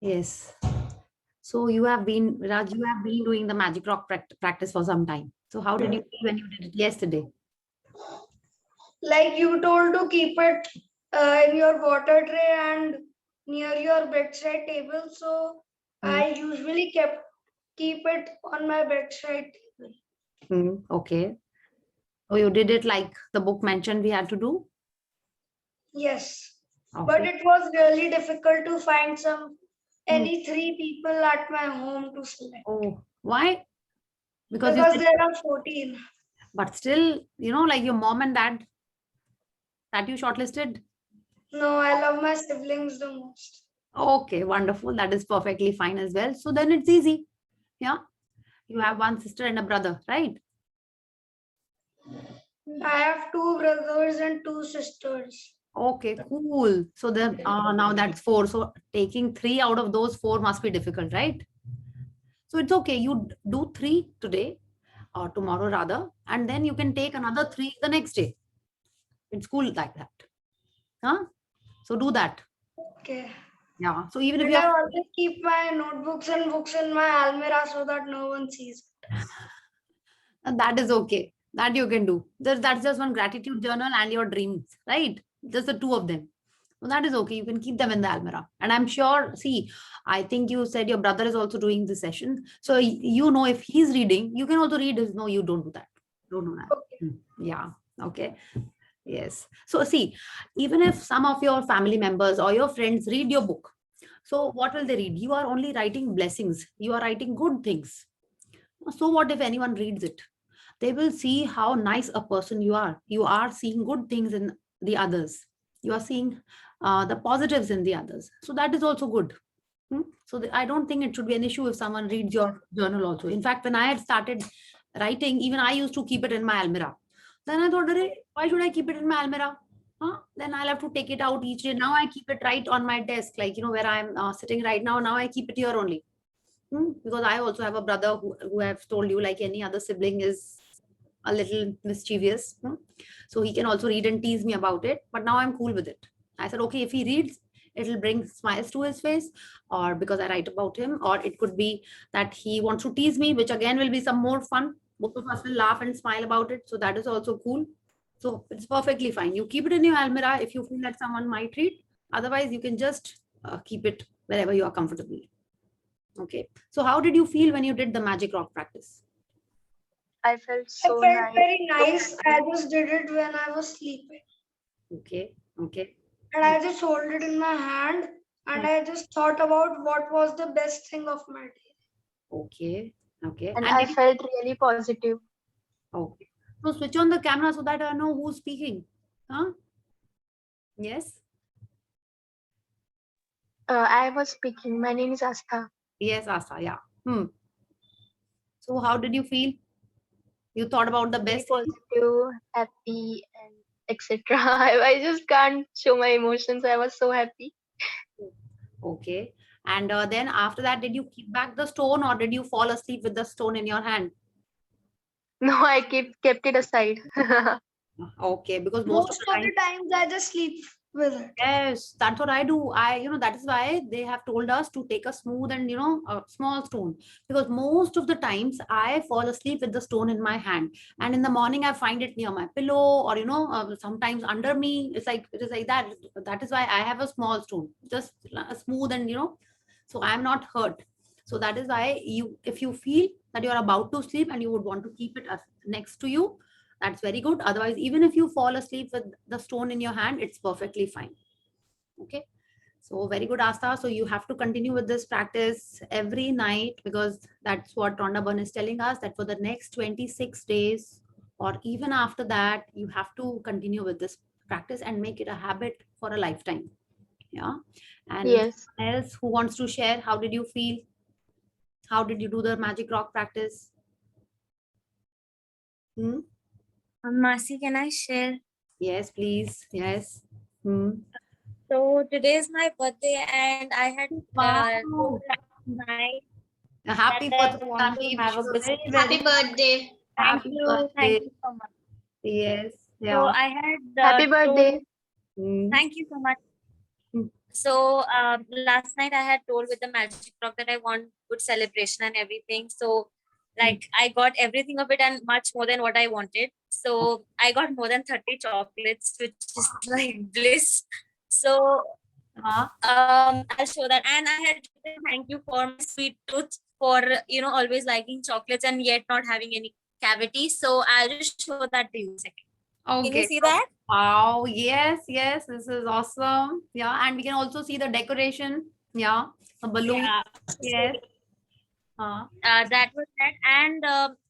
Yes. So you have been, Raj, you have been doing the magic rock practice for some time. So how did you feel when you did it yesterday? Like you told to keep it in your water tray and near your bedside table. So Hmm. I usually keep it on my bedside table. Okay. Oh, you did it like the book mentioned we had to do? Yes, but Okay. it was really difficult to find Hmm. any three people at my home to select Oh, why? Because you because said, there are 14. but still, like your mom and dad that you shortlisted. No, I love my siblings the most. Okay, wonderful. That is perfectly fine as well. So then it's easy. Yeah. You have one sister and a brother, right? I have two brothers and two sisters. Okay, cool. So then now that's four. So taking three out of those four must be difficult, right? So it's okay. You do three today or tomorrow rather, and then you can take another three the next day. It's cool like that. Huh? So do that. Okay. Yeah. So even if And you I have, always keep my notebooks and books in my almirah so that no one sees it. that is okay. That you can do. That's just one gratitude journal and your dreams, right? Just the two of them. So that is okay. You can keep them in the almirah. And I'm sure, see, I think you said your brother is also doing the session. So if he's reading, you can also read his. No, you don't do that. Don't do that. Okay. Yeah. Okay. Yes. So see, even if some of your family members or your friends read your book, so what will they read? You are only writing blessings. You are writing good things. So what if anyone reads it? They will see how nice a person you are. You are seeing good things in the others. You are seeing the positives in the others. So that is also good. So I don't think it should be an issue if someone reads your journal also. In fact, when I had started writing, even I used to keep it in my almirah. Then I thought, "Arey, why should I keep it in my almirah? Huh? Then I'll have to take it out each day. Now I keep it right on my desk, like, where I'm sitting right now. Now I keep it here only. Because I also have a brother who I've told you, like any other sibling, is a little mischievous. So he can also read and tease me about it. But now I'm cool with it. I said, okay, if he reads, it'll bring smiles to his face, or because I write about him, or it could be that he wants to tease me, which again will be some more fun. Both of us will laugh and smile about it. So that is also cool. So it's perfectly fine. You keep it in your almirah if you feel that someone might read. Otherwise, you can just keep it wherever you are comfortable. Okay. So how did you feel when you did the magic rock practice? I felt I so felt nice. very nice. I just did it when I was sleeping. Okay. Okay. And I just hold it in my hand and I just thought about what was the best thing of my day. Okay. Okay. And And I did you, felt really positive. okay. So switch on the camera so that I know who's speaking. Huh? Yes. I was speaking. My name is Astha. Yes, Asa. Yeah. So how did you feel? You thought about the Really best thing? positive, happy, and etc. I just can't show my emotions. I was so happy. Okay. And then after that, did you keep back the stone or did you fall asleep with the stone in your hand? No, I kept it aside. Okay. Because most of Most the of time, the times I just sleep with it. yes, that's what I do. That is why they have told us to take a smooth and, a small stone. Because most of the times I fall asleep with the stone in my hand. And in the morning, I find it near my pillow or, sometimes under me. It is like that. That is why I have a small stone, just smooth and, so I'm not hurt. So that is why if you feel that you're about to sleep and you would want to keep it next to you, that's very good. Otherwise, even if you fall asleep with the stone in your hand, it's perfectly fine. Okay. So very good, Asta. So you have to continue with this practice every night because that's what Rhonda Byrne is telling us, that for the next 26 days or even after that, you have to continue with this practice and make it a habit for a lifetime. Yeah. And Yes. someone else who wants to share, how did you feel? How did you do the magic rock practice? Hmm? Masi, can I share? Yes, please. Yes. Hmm. So today is my birthday, and I had Wow. told last night Happy that I birthday, want to Tanvi. have Wish a you a biscuit. very, Happy very birthday. happy Thank birthday. you so much. Yes. So Yeah. I had Happy told, birthday. Mm. thank you so much. So last night I had told with the Magic Rock that I want good celebration and everything. So like I got everything of it and much more than what I wanted. So I got more than 30 chocolates, which is like bliss. So I'll show that. And I had written thank you for my sweet tooth for always liking chocolates and yet not having any cavity. So I'll just show that to you in a second. Can you Okay. see that? Wow. Yes. Yes. This is awesome. Yeah. And we can also see the decoration. Yeah. The balloon. Yeah. Yes. That was that. And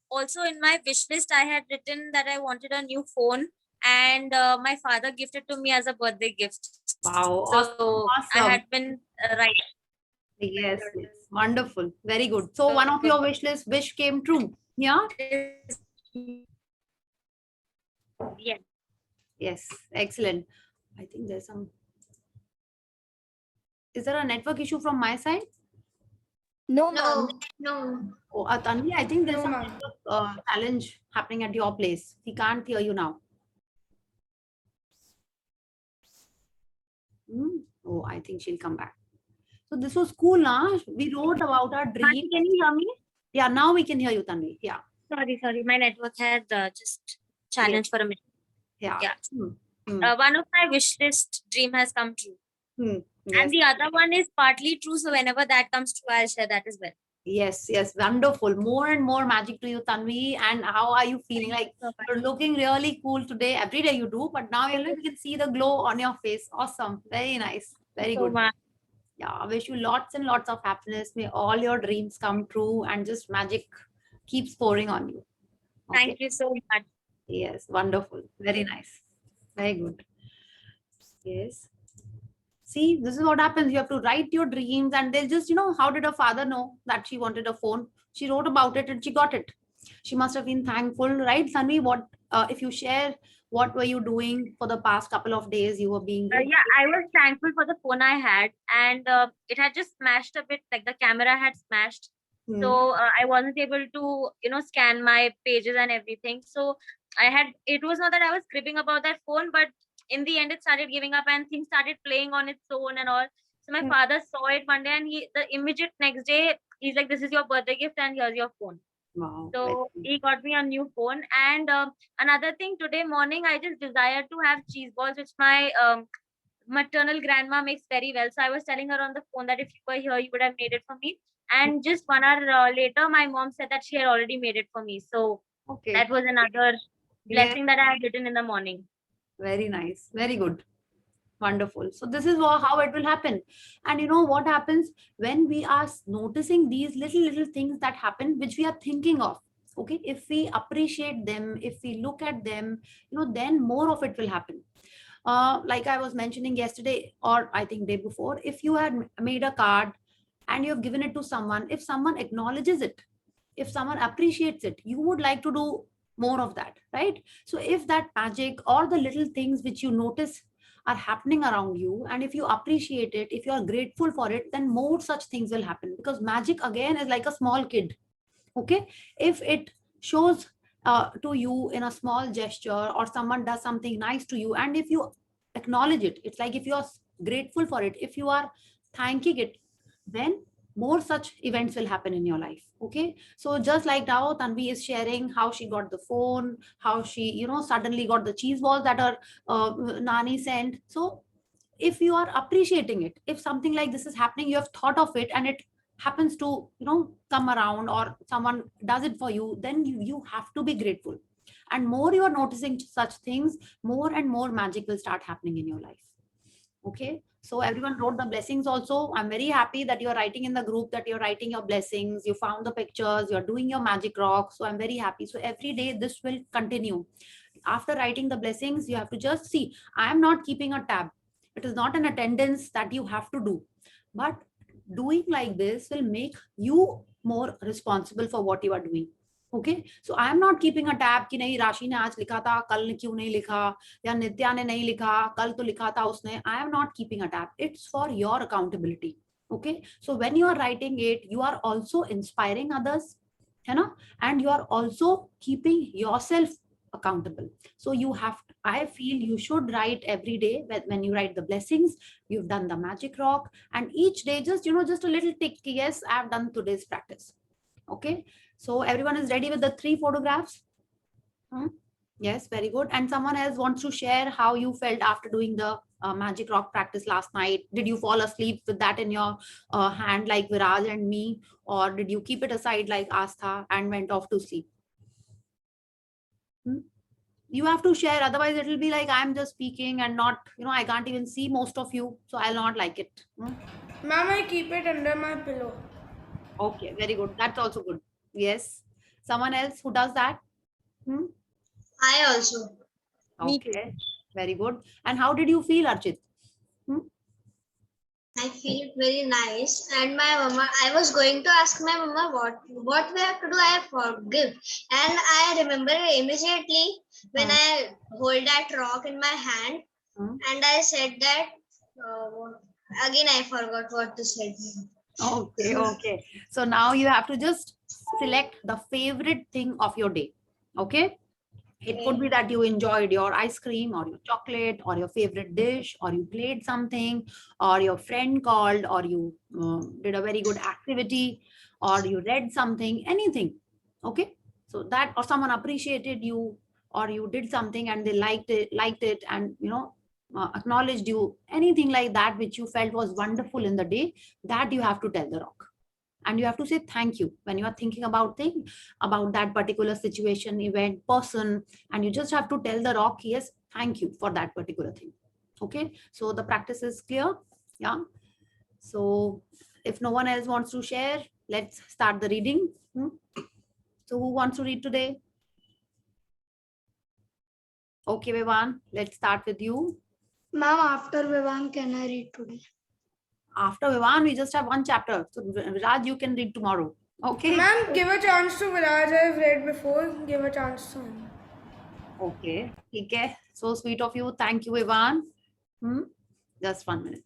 also in my wish list, I had written that I wanted a new phone, and my father gifted to me as a birthday gift. Wow. So Awesome. I had been right. Yes. Yes. Wonderful. Very good. So one of your wish came true. Yeah. Yeah. Yes. Excellent. I think there's some. Is there a network issue from my side? No, No, ma'am. no. Oh, Tanvi, I think there's No, some ma'am. network challenge happening at your place. We can't hear you now. Oh, I think she'll come back. So this was cool, nah? We wrote about our dream. Can you hear me? Yeah, now we can hear you, Tanvi. Yeah. Sorry. My network had just challenged for a minute. Yeah. Yeah. Hmm. One of my wish list dream has come true. Yes. And the other one is partly true. So whenever that comes true, I'll share that as well. Yes, yes, wonderful. More and more magic to you, Tanvi. And how are you feeling? Like you're looking really cool today. Every day you do, but now you can see the glow on your face. Awesome. Very nice. Very So good. much. Yeah, I wish you lots and lots of happiness. May all your dreams come true and just magic keeps pouring on you. Okay. Thank you so much. Yes, wonderful. Very nice. Very good. Yes. See, this is what happens. You have to write your dreams, and they'll just, how did her father know that she wanted a phone? She wrote about it and she got it. She must have been thankful, right, Sanvi? What if you share what were you doing for the past couple of days? You were being Yeah, I was thankful for the phone I had, and it had just smashed a bit, like the camera had smashed. So I wasn't able to, scan my pages and everything. So it was not that I was cribbing about that phone, but in the end, it started giving up and things started playing on its own and all. So my father saw it one day, and the immediate next day, he's like, "This is your birthday gift, and here's your phone." Wow. So he got me a new phone. And another thing, today morning, I just desired to have cheese balls, which my maternal grandma makes very well. So I was telling her on the phone that if you were here, you would have made it for me. And just 1 hour later, my mom said that she had already made it for me. So Okay. that was another Yeah. blessing that I had written in the morning. Very nice. Very good. Wonderful. So this is how it will happen. And you know what happens when we are noticing these little things that happen, which we are thinking of. Okay. If we appreciate them, if we look at them, then more of it will happen. Like I was mentioning yesterday, or I think day before, if you had made a card and you have given it to someone, if someone acknowledges it, if someone appreciates it, you would like to do more of that, right? So if that magic or the little things which you notice are happening around you, and if you appreciate it, if you are grateful for it, then more such things will happen, because magic again is like a small kid. Okay. If it shows to you in a small gesture, or someone does something nice to you, and if you acknowledge it, it's like if you are grateful for it, if you are thanking it, then more such events will happen in your life. Okay. So just like now Tanvi is sharing how she got the phone, how she suddenly got the cheese balls that her nani sent. So if you are appreciating it, if something like this is happening, you have thought of it, and it happens to come around, or someone does it for you, then you have to be grateful. And more you are noticing such things, more and more magic will start happening in your life. Okay. So everyone wrote the blessings also. I'm very happy that you're writing in the group, that you're writing your blessings, you found the pictures, you're doing your magic rock. So I'm very happy. So every day this will continue. After writing the blessings, you have to just see, I am not keeping a tab. It is not an attendance that you have to do, but doing like this will make you more responsible for what you are doing. Okay. So I am not keeping a tab कि नहीं राशि ने आज लिखा था, कल क्यों नहीं लिखा, या नित्या ने नहीं लिखा, कल तो लिखा था उसने. I am not keeping a tab. It's for your accountability. Okay. So when you are writing it, you are also inspiring others, and you are also keeping yourself accountable. So you have, I feel you should write every day. When you write the blessings, you've done the magic rock, and each day just, just a little tick. Yes, I've done today's practice. Okay. So everyone is ready with the 3 photographs? Yes, very good. And someone else wants to share how you felt after doing the magic rock practice last night. Did you fall asleep with that in your hand like Viraj and me, or did you keep it aside like Astha and went off to sleep? You have to share, otherwise it will be like I'm just speaking and not, I can't even see most of you, so I'll not like it. Ma'am, I keep it under my pillow. Okay, very good. That's also good. Yes. Someone else who does that? I also. Okay, very good. And how did you feel, Archit? I feel very nice. And my mama, I was going to ask my mama what we have to do. I forgive. And I remember immediately when I hold that rock in my hand, and I said that, again I forgot what to say. Okay, okay. So now you have to just select the favorite thing of your day. Okay. It could be that you enjoyed your ice cream or your chocolate or your favorite dish, or you played something, or your friend called, or you did a very good activity, or you read something, anything. Okay. So that, or someone appreciated you, or you did something and they liked it and, acknowledged you, anything like that which you felt was wonderful in the day, that you have to tell the rock. And you have to say thank you when you are thinking about that particular situation, event, person, and you just have to tell the rock, yes, thank you for that particular thing. Okay, so the practice is clear. Yeah. So if no one else wants to share, let's start the reading. So who wants to read today? Okay, Vivan, let's start with you. Ma'am, after Vivan, can I read today? After Vivan, we just have 1 chapter. So Viraj, you can read tomorrow. Okay. Ma'am, give a chance to Viraj. I've read before. Give a chance to him. Okay. Okay. So sweet of you. Thank you, Ivan. Just 1 minute.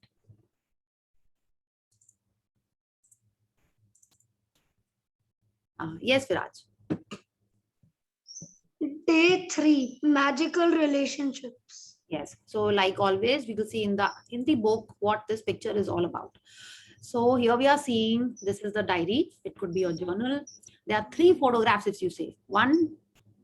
Yes, Viraj. Day 3, magical relationships. Yes. So like always, we will see in the book what this picture is all about. So here we are seeing, this is the diary. It could be your journal. There are 3 photographs, if you say 1,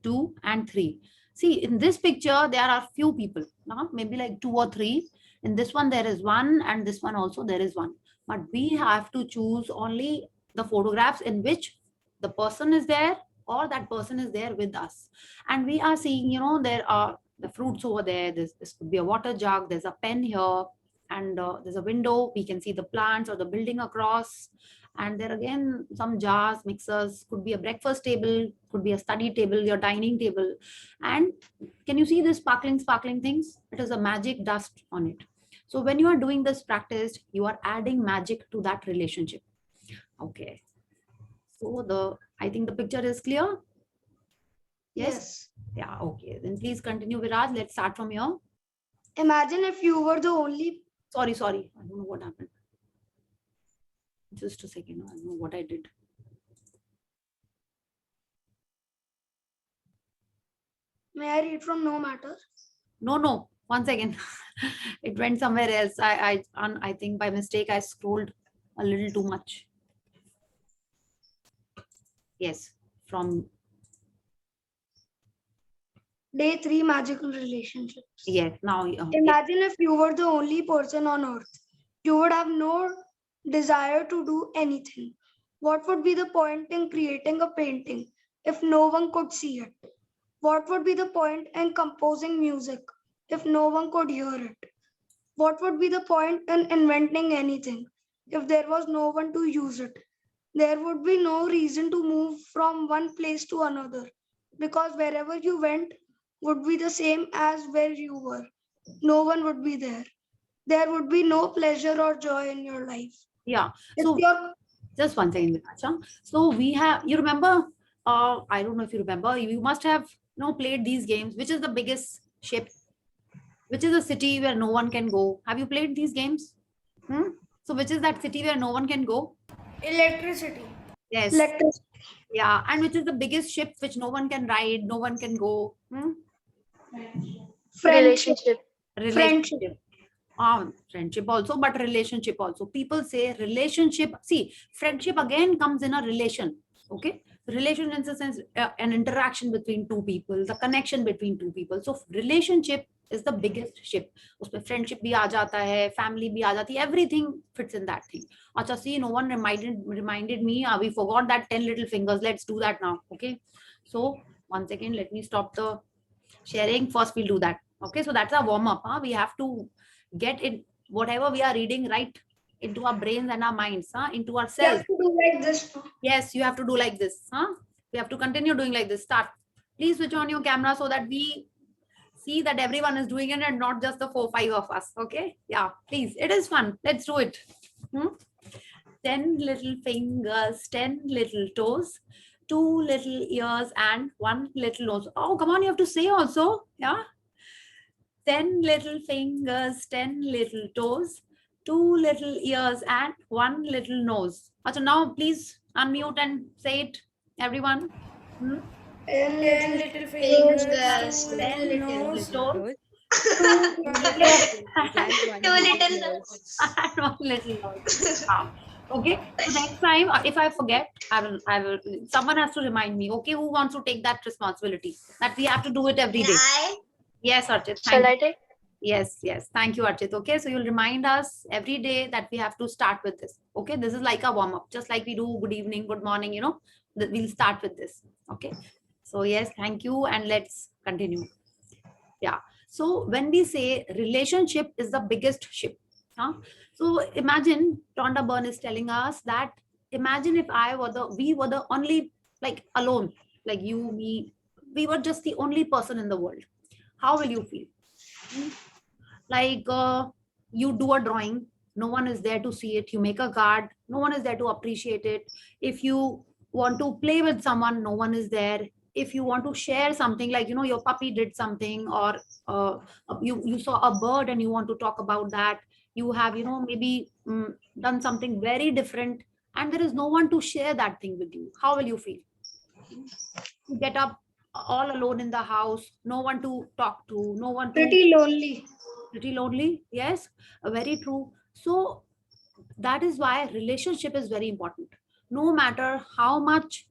2, and 3. See, in this picture, there are few people, maybe like 2 or 3. In this one, there is 1, and this one also there is 1. But we have to choose only the photographs in which the person is there, or that person is there with us. And we are seeing, there are the fruits over there. This could be a water jug. There's a pen here, and there's a window. We can see the plants or the building across. And there again, some jars, mixers, could be a breakfast table, could be a study table, your dining table. And can you see this sparkling things? It is a magic dust on it. So when you are doing this practice, you are adding magic to that relationship. Okay. So I think the picture is clear. Yes. Yeah. Okay. Then please continue, Viraj. Let's start from here. Imagine if you were the only. Sorry. I don't know what happened. Just a second. I don't know what I did. May I read from No Matter? No. 1 second. It went somewhere else. I think by mistake I scrolled a little too much. Yes. From Day 3, magical relationships. yes. Now. Imagine if you were the only person on earth. You would have no desire to do anything. What would be the point in creating a painting if no one could see it? What would be the point in composing music if no one could hear it? What would be the point in inventing anything if there was no one to use it? There would be no reason to move from one place to another, because wherever you went would be the same as where you were. No one would be there. There would be no pleasure or joy in your life. Yeah. So just 1 second, Vipacha. So we have, you remember, I don't know if you remember, you must have played these games. Which is the biggest ship? Which is a city where no one can go? Have you played these games? So which is that city where no one can go? Electricity. Yes. Electricity. Yeah, and which is the biggest ship which no one can ride, no one can go? Friendship. Relationship. Relationship. Friendship also, but relationship also. People say relationship. See, friendship again comes in a relation. Okay, relation in the sense an interaction between two people, the connection between two people. So relationship is the biggest ship. उसमें friendship भी आ जाता है, family भी आ जाती है, everything fits in that thing. अच्छा, see, no one reminded me. We forgot that 10 little fingers. Let's do that now. Okay, so one second, let me stop the sharing. First, we'll do that. Okay, so that's a warm up. We have to get it, whatever we are reading, right into our brains and our minds, into You ourselves. have to do like this. Yes, you have to do like this. We have to continue doing like this. Start. Please switch on your camera so that we see that everyone is doing it and not just the 4-5 of us. Okay. Yeah, please. It is fun. Let's do it. 10 little fingers, 10 little toes, 2 little ears, and 1 little nose. Oh, come on. You have to say also. Yeah. 10 little fingers, 10 little toes, 2 little ears, and 1 little nose. So now please unmute and say it, everyone. 10 10 little little fingers, Fingers, 2 10 little little nose, toes, 2 and two little nose. 1 little nose. Okay. So next time, if I forget, I will. Someone has to remind me. Okay, who wants to take that responsibility? That we have to do it every day. Yes, Archit. Shall Thank I you. take? Yes. Thank you, Archit. Okay, so you'll remind us every day that we have to start with this. Okay, this is like a warm up, just like we do good evening, good morning. We'll start with this. Okay. So yes, thank you, and let's continue. Yeah. So when we say relationship is the biggest ship, so imagine Rhonda Byrne is telling us that imagine if we were the only, like, alone, like you, me, we were just the only person in the world. How will you feel? Like you do a drawing, no one is there to see it. You make a card, no one is there to appreciate it. If you want to play with someone, no one is there. If you want to share something, like your puppy did something, or you saw a bird and you want to talk about that, you have maybe done something very different, and there is no one to share that thing with you. How will you feel? You get up all alone in the house, no one to talk to, no one to. pretty lonely. Pretty lonely. Yes, very true. So that is why relationship is very important. No matter how much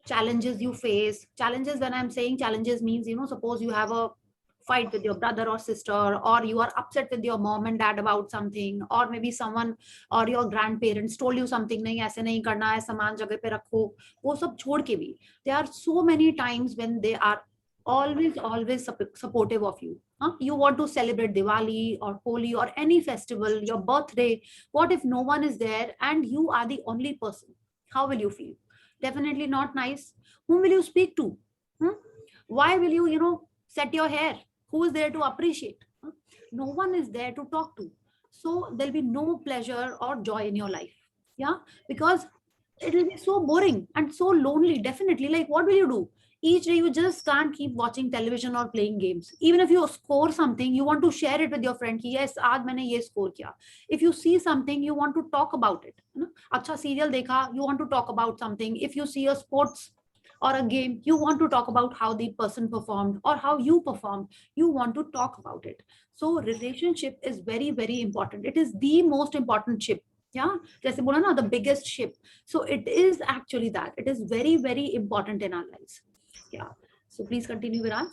challenges you face, challenges, when I'm saying challenges means, suppose you have a fight with your brother or sister, or you are upset with your mom and dad about something, or maybe someone or your grandparents told you something, nahi aise nahi karna hai, saman jagah pe rakho, wo sab chhod ke bhi. There are so many times when they are always supportive of you. You want to celebrate Diwali or Holi or any festival, your birthday. What if no one is there and you are the only person? How will you feel? Definitely not nice. Whom will you speak to? Why will you, set your hair? Who is there to appreciate? No one is there to talk to. So there'll be no pleasure or joy in your life. Yeah, because it will be so boring and so lonely. Definitely. Like, what will you do? Each day you just can't keep watching television or playing games. Even if you score something, you want to share it with your friend. Yes, aaj maine ye score kiya. If you see something, you want to talk about it. Acha serial dekha, you want to talk about something. If you see a sports or a game, you want to talk about how the person performed or how you performed. You want to talk about it. So relationship is very, very important. It is the most important ship. Yeah, jaise bola na, the biggest ship. So it is actually that. It is very, very important in our lives. Yeah. So please continue, Viraj.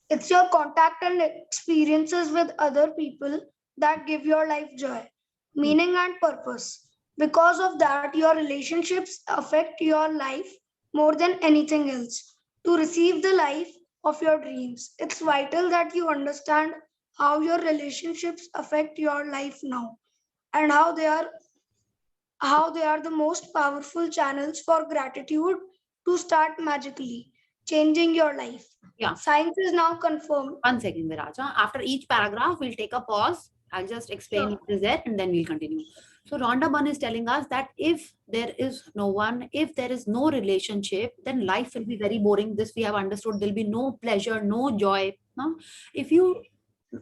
It's your contact and experiences with other people that give your life joy, meaning, and purpose. Because of that, your relationships affect your life more than anything else. To receive the life of your dreams, it's vital that you understand how your relationships affect your life now, and how they are the most powerful channels for gratitude to start magically changing your life. Yeah. Science is now confirmed. 1 second, Viraj. After each paragraph, we'll take a pause. I'll just explain what is there and then we'll continue. So Rhonda Byrne is telling us that if there is no one, if there is no relationship, then life will be very boring. This we have understood. There'll be no pleasure, no joy. No?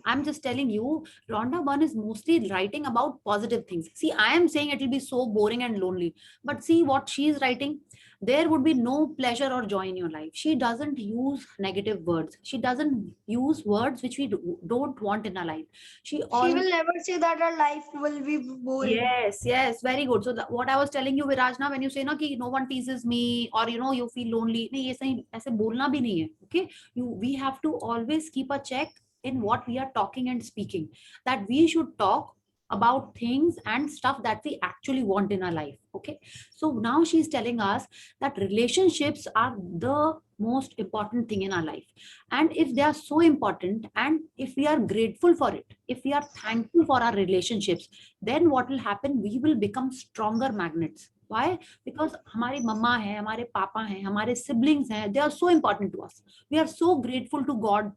I'm just telling you, Rhonda Byrne is mostly writing about positive things. See, I am saying it will be so boring and lonely. But see what she is writing. there would be no pleasure or joy in your life. She doesn't use negative words. She doesn't use words which we don't want in our life. She She always, will never say that her life will be boring. yes, yes, very good. So what I was telling you, Viraj, na, when you say na कि no one teases me or you know you feel lonely, नहीं ये सही ऐसे बोलना भी नहीं है. Okay, we have to always keep a check in what we are talking and speaking. That we should talk about things and stuff that we actually want in our life. Okay, so now she's telling us that relationships are the most important thing in our life, and if they are so important, and if we are grateful for it, if we are thankful for our relationships, then what will happen, we will become stronger magnets. Why? Because हमारी मम्मा है, हमारे पापा हैं, हमारे siblings हैं, they are so important to us. We are so grateful to God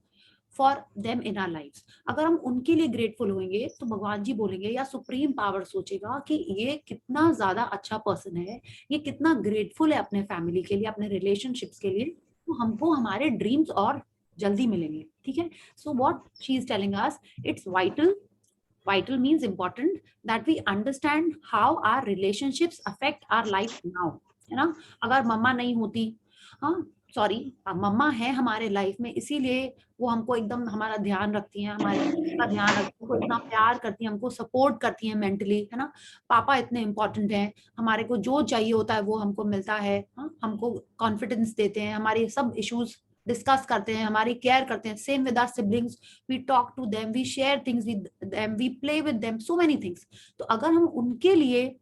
for them in our lives. अगर हम उनके लिए grateful होंगे तो भगवान जी बोलेंगे या सुप्रीम पावर सोचेगा कि ये कितना ज्यादा अच्छा पर्सन है, ये कितना grateful है अपने फैमिली के लिए, अपने relationships के लिए, तो हमको हमारे ड्रीम्स और जल्दी मिलेंगे. ठीक है. So what she is telling us, it's vital means important, that we understand how our relationships affect our life now. है ना. अगर मम्मा नहीं होती, हाँ सॉरी, मम्मा है हमारे लाइफ में, इसीलिए वो हमको एकदम हमारा ध्यान रखती हैं, हमारे का ध्यान रखती हैं, हमको इतना प्यार करती हैं, हमको सपोर्ट करती हैं मेंटली, है ना. पापा इतने इंपॉर्टेंट हैं, हमारे को जो चाहिए होता है वो हमको मिलता है, हाँ, हमको कॉन्फिडेंस देते हैं, हमारे सब इश्यूज डिस्कस करते हैं, हमारी केयर करते हैं. Same with our siblings, we talk to them, we share things with them, we play with them, so many things. तो अगर हम उनके लिए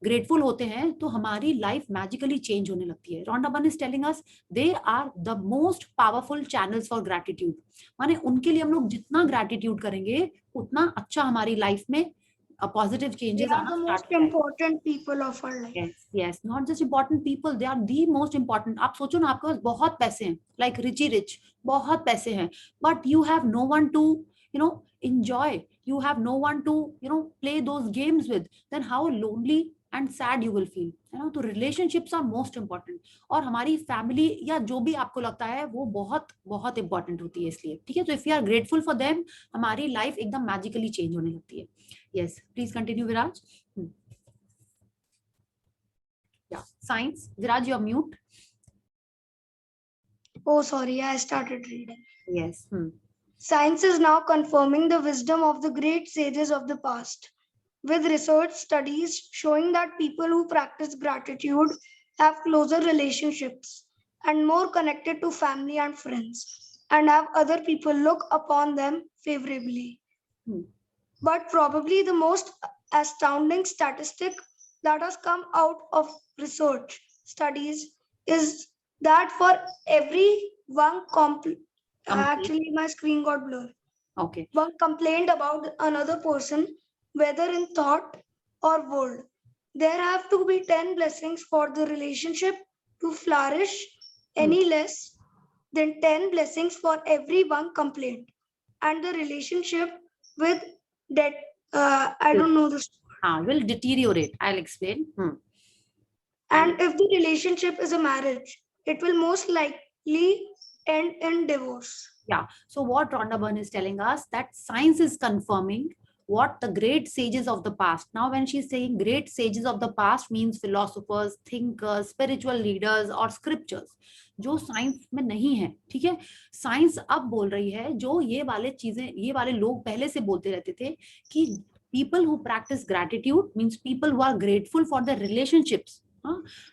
ग्रेटफुल होते हैं तो हमारी लाइफ मैजिकली चेंज होने लगती है. Rhonda Byrne is telling us they are the most powerful channels for gratitude. माने उनके लिए हम लोग जितना ग्रैटिट्यूड करेंगे उतना अच्छा हमारी लाइफ में पॉजिटिव They चेंजेस are आना the स्टार्ट most हो जाएंगे. important people of our life. Yes, yes, not just important people, they are the most important. आप सोचो ना, आपके पास बहुत पैसे हैं, like richy rich, बहुत पैसे हैं, but you have no one to, you know, enjoy. You have no one to, you know, play those games with. Then how lonely and sad you will feel. You know, तो relationships are most important. और हमारी family या जो भी आपको लगता है वो बहुत बहुत important होती है इसलिए. ठीक है. तो if we are grateful for them, हमारी life एकदम magically change होने लगती है. Yes, please continue, Viraj. Yeah, science. Viraj, you're mute. Oh, sorry, I started reading. Yes. Science is now confirming the wisdom of the great sages of the past, with research studies showing that people who practice gratitude have closer relationships and more connected to family and friends, and have other people look upon them favorably. But probably the most astounding statistic that has come out of research studies is that for every one actually my screen got blurred. Okay. One complained about another person, whether in thought or word, there have to be 10 blessings for the relationship to flourish. Any less than 10 blessings for every one complaint, and the relationship with that I don't know this. Will deteriorate. I'll explain. And if the relationship is a marriage, it will most likely end in divorce. Yeah. So what Rhonda Byrne is telling us, that science is confirming what the great sages of the past. Now, when she's saying great sages of the past, means philosophers, thinkers, spiritual leaders or scriptures, जो science में नहीं है. ठीक है. Science अब बोल रही है, जो ये वाले चीजें, ये वाले लोग पहले से बोलते रहते थे कि people who practice gratitude means people who are grateful for their relationships.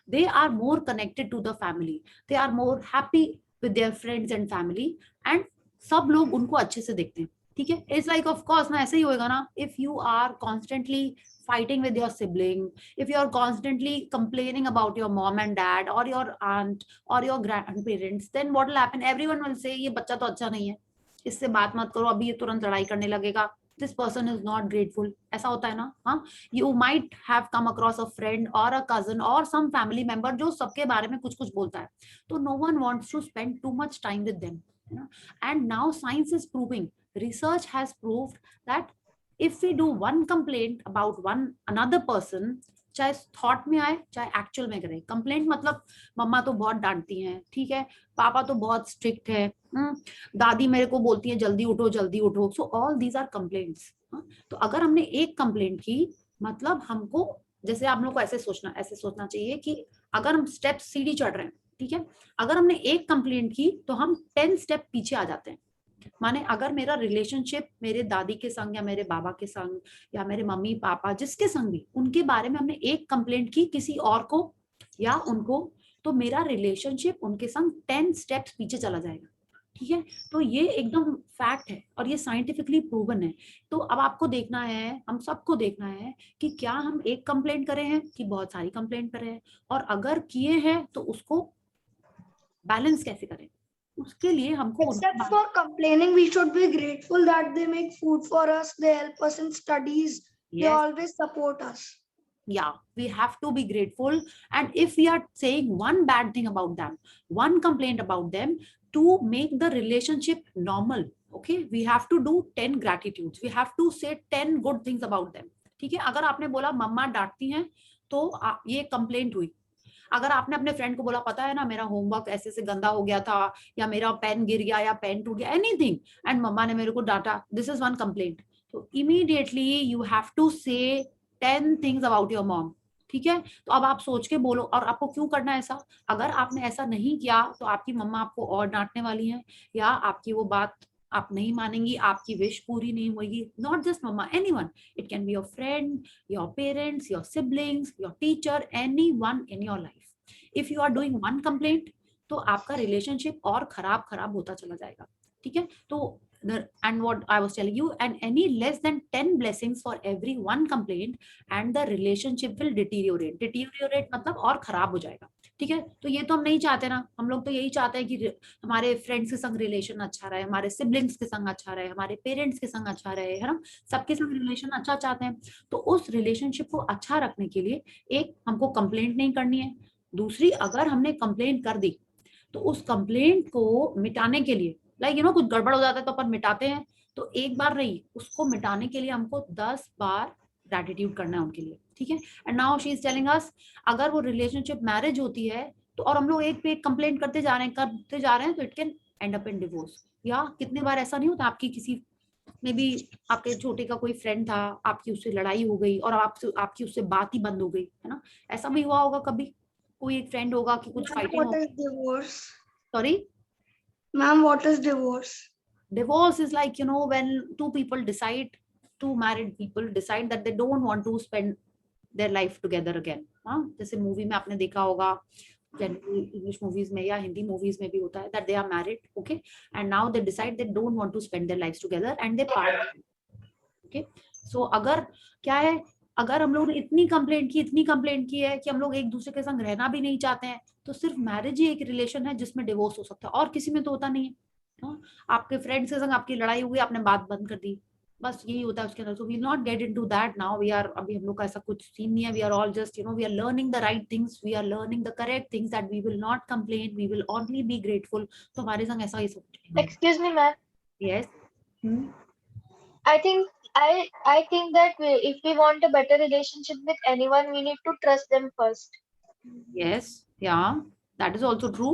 They are more connected to the family. They are more happy with their friends and family. And सब लोग उनको अच्छे से देखते हैं. ठीक है. It's like, of course ना, ऐसे ही होएगा ना. If you are constantly fighting with your sibling, if you are constantly complaining about your mom and dad or your aunt or your grandparents, then what will happen? Everyone will say, ये बच्चा तो अच्छा नहीं है, इससे बात मत करो, अभी ये तुरंत लड़ाई करने लगेगा. This person is not grateful. ऐसा होता है ना. हाँ, you might have come across a friend or a cousin or some family member जो सबके बारे में कुछ कुछ बोलता है. तो no one wants to spend too much time with them. You know? And now science is proving, research has proved that if we do one complaint about another person, चाहे थॉट में आए चाहे एक्चुअल में करें. Complaint मतलब मम्मा तो बहुत डांटती हैं, ठीक है, पापा तो बहुत स्ट्रिक्ट है, दादी मेरे को बोलती है जल्दी उठो जल्दी उठो. So all these are complaints. तो अगर हमने एक कंप्लेंट की, मतलब हमको, जैसे आप लोग को ऐसे सोचना चाहिए कि अगर हम स्टेप सीढ़ी चढ़ रहे हैं, ठीक है, अगर हमने एक कंप्लेंट की तो हम 10 स्टेप पीछे आ जाते हैं। माने अगर मेरा रिलेशनशिप मेरे दादी के संग या मेरे बाबा के संग या मेरे मम्मी पापा जिसके संग भी, उनके बारे में हमने एक कंप्लेंट की किसी और को या उनको, तो मेरा रिलेशनशिप उनके संग 10 स्टेप्स पीछे चला जाएगा, ठीक है। तो ये एकदम फैक्ट है और ये साइंटिफिकली प्रूवन है। तो अब आपको देखना है, हम सबको देखना है कि क्या हम एक कंप्लेंट करे हैं कि बहुत सारी कंप्लेंट करे हैं, और अगर किए हैं तो उसको बैलेंस कैसे करें, उसके लिए हमको Except for complaining, we should be grateful that they make food for us, they help us in studies, they Yes. always support us. Yeah, we have to be grateful. And if we are saying one bad thing about them, one complaint about them, to make the relationship normal, okay, we have to do 10 gratitudes, we have to say 10 good things about them, ठीक है। अगर आपने बोला मम्मा डांटती हैं तो ये complaint हुई। अगर आपने अपने फ्रेंड को बोला पता है ना मेरा होमवर्क ऐसे से गंदा हो गया था, या मेरा पेन गिर गया या पेन टूट गया, एनीथिंग, एंड मम्मा ने मेरे को डांटा, दिस इज वन कंप्लेंट। तो इमीडिएटली यू हैव टू से 10 थिंग्स अबाउट योर मॉम, ठीक है। तो अब आप सोच के बोलो, और आपको क्यों करना है ऐसा। अगर आपने ऐसा नहीं किया तो आपकी मम्मा आपको और डांटने वाली है, या आपकी वो बात आप नहीं मानेंगी, आपकी विश पूरी नहीं होगी। Not just mamma, anyone, it can be your friend, your parents, your siblings, your teacher, anyone in your life. If you are doing one complaint तो आपका रिलेशनशिप और खराब होता चला जाएगा, ठीक है। तो and what I was telling you, and any less than 10 blessings for every one complaint and the relationship will deteriorate मतलब और खराब हो जाएगा, ठीक है। तो ये तो हम नहीं चाहते ना, हम लोग तो यही चाहते हैं कि हमारे फ्रेंड्स के संग रिलेशन अच्छा रहे, हमारे सिबलिंग्स के संग अच्छा रहे, हमारे पेरेंट्स के संग अच्छा रहे, है ना, सबके संग रिलेशन अच्छा चाहते हैं। तो उस रिलेशनशिप को अच्छा रखने के लिए एक हमको कंप्लेंट नहीं करनी है, दूसरी अगर हमने कंप्लेंट कर दी तो उस कंप्लेंट को मिटाने के लिए, लाइक यू नो, कुछ गड़बड़ हो जाता है तो अपन मिटाते हैं, तो एक बार नहीं, उसको मिटाने के लिए हमको 10 बार ग्रैटिट्यूड करना है उनके लिए, ठीक है। And now she is telling अस, अगर वो रिलेशनशिप मैरिज होती है तो और हम लोग एक पे एक कंप्लेंट करते जा रहे हैं तो it can and up in divorce. या कितने बार ऐसा नहीं होता, आपकी किसी मे बी आपके छोटे का कोई फ्रेंड था, आपकी उससे लड़ाई हो गई और आपकी उससे बात ही बंद हो गई, है ना, ऐसा भी हुआ होगा कभी। कोई एक फ्रेंड होगा कि कुछ फाइटिंग हो। What is divorce? Sorry Ma'am, what is divorce? divorce is like, you know, when two married people decide that they don't want to spend their life together again। हाँ, जैसे मूवी में आपने देखा होगा, जनरली इंग्लिश मूवीज में या Hindi movies में भी होता है that they are married, okay, and now they decide they don't want to spend their lives together and they part, okay। so अगर क्या है, अगर हम लोग ने इतनी कंप्लेंट की है कि हम लोग एक दूसरे के संग रहना भी नहीं चाहते हैं, तो सिर्फ मैरिज ही एक रिलेशन है जिसमें डिवोर्स हो सकता है, और किसी में तो होता नहीं है। हाँ? आपके फ्रेंड्स के संग आपकी लड़ाई हुई, आपने बात बंद कर दी, बस यही होता है उसके अंदर। So we not get into that now, we are, अभी हम लोग का ऐसा कुछ सीन नहीं है, we are all just, you know, we are learning the right things, we are learning the correct things, that we will not complain, we will only be grateful. तो हमारे संग ऐसा ही सब। Excuse me, ma'am. Yes, I think that if we want a better relationship with anyone, we need to trust them first. yes, yeah, that is also true।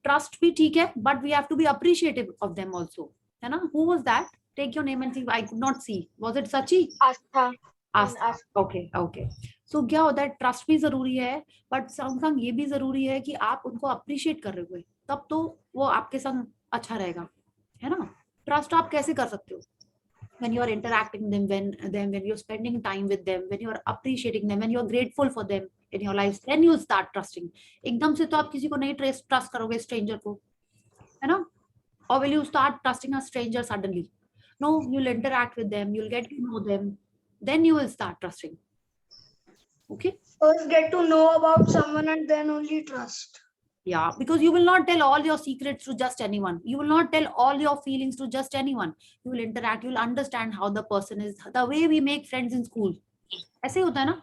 trust भी ठीक है, but we have to be appreciative of them also, है ना। who was that? take your name and see, I could not see, was it Sachi? Astha. Astha, okay. So क्या होता है, trust भी जरूरी है, बट संग संग ये भी जरूरी है कि आप उनको अप्रिशिएट कर रहे हो, तब तो वो आपके संग अच्छा रहेगा, है ना। ट्रस्ट आप कैसे कर सकते हो? when you are interacting when you're spending time with them, when you are appreciating them, when you are grateful for them in your lives, then you start trusting। एकदम से तो आप किसी को नहीं ट्रस्ट करोगे, स्ट्रेंजर को, है ना। or will you start trusting a stranger suddenly? no, you'll interact with them, you'll get to know them, then you will start trusting, okay। First get to know about someone and then only trust. Yeah, because you will not tell all your secrets to just anyone, you will not tell all your feelings to just anyone, you will interact, you will understand how the person is, the way we make friends in school। ऐसे ही होता है ना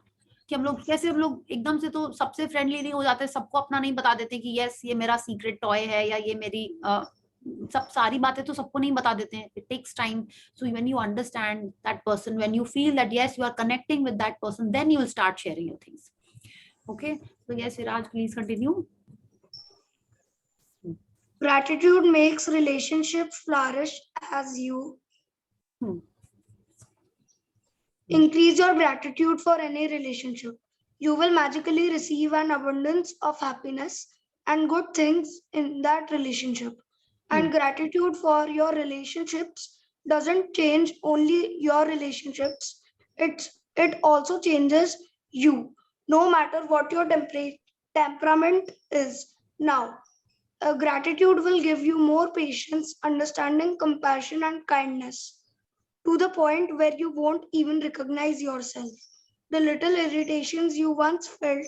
कि हम लोग कैसे, हम लोग एकदम से तो सबसे फ्रेंडली नहीं हो जाते, सबको अपना नहीं बता देते कि यस ये मेरा सीक्रेट टॉय है, या ये मेरी सब सारी बातें तो सबको नहीं बता देते हैं। It takes time. So when you understand that person, when you feel that yes you are connecting with that person, then you will start sharing your things, okay. So yes Viraj, please continue. Gratitude makes relationships flourish as you increase your gratitude for any relationship. You will magically receive an abundance of happiness and good things in that relationship. And gratitude for your relationships doesn't change only your relationships, it also changes you, no matter what your temperament is. Now, gratitude will give you more patience, understanding, compassion, and kindness to the point where you won't even recognize yourself. The little irritations you once felt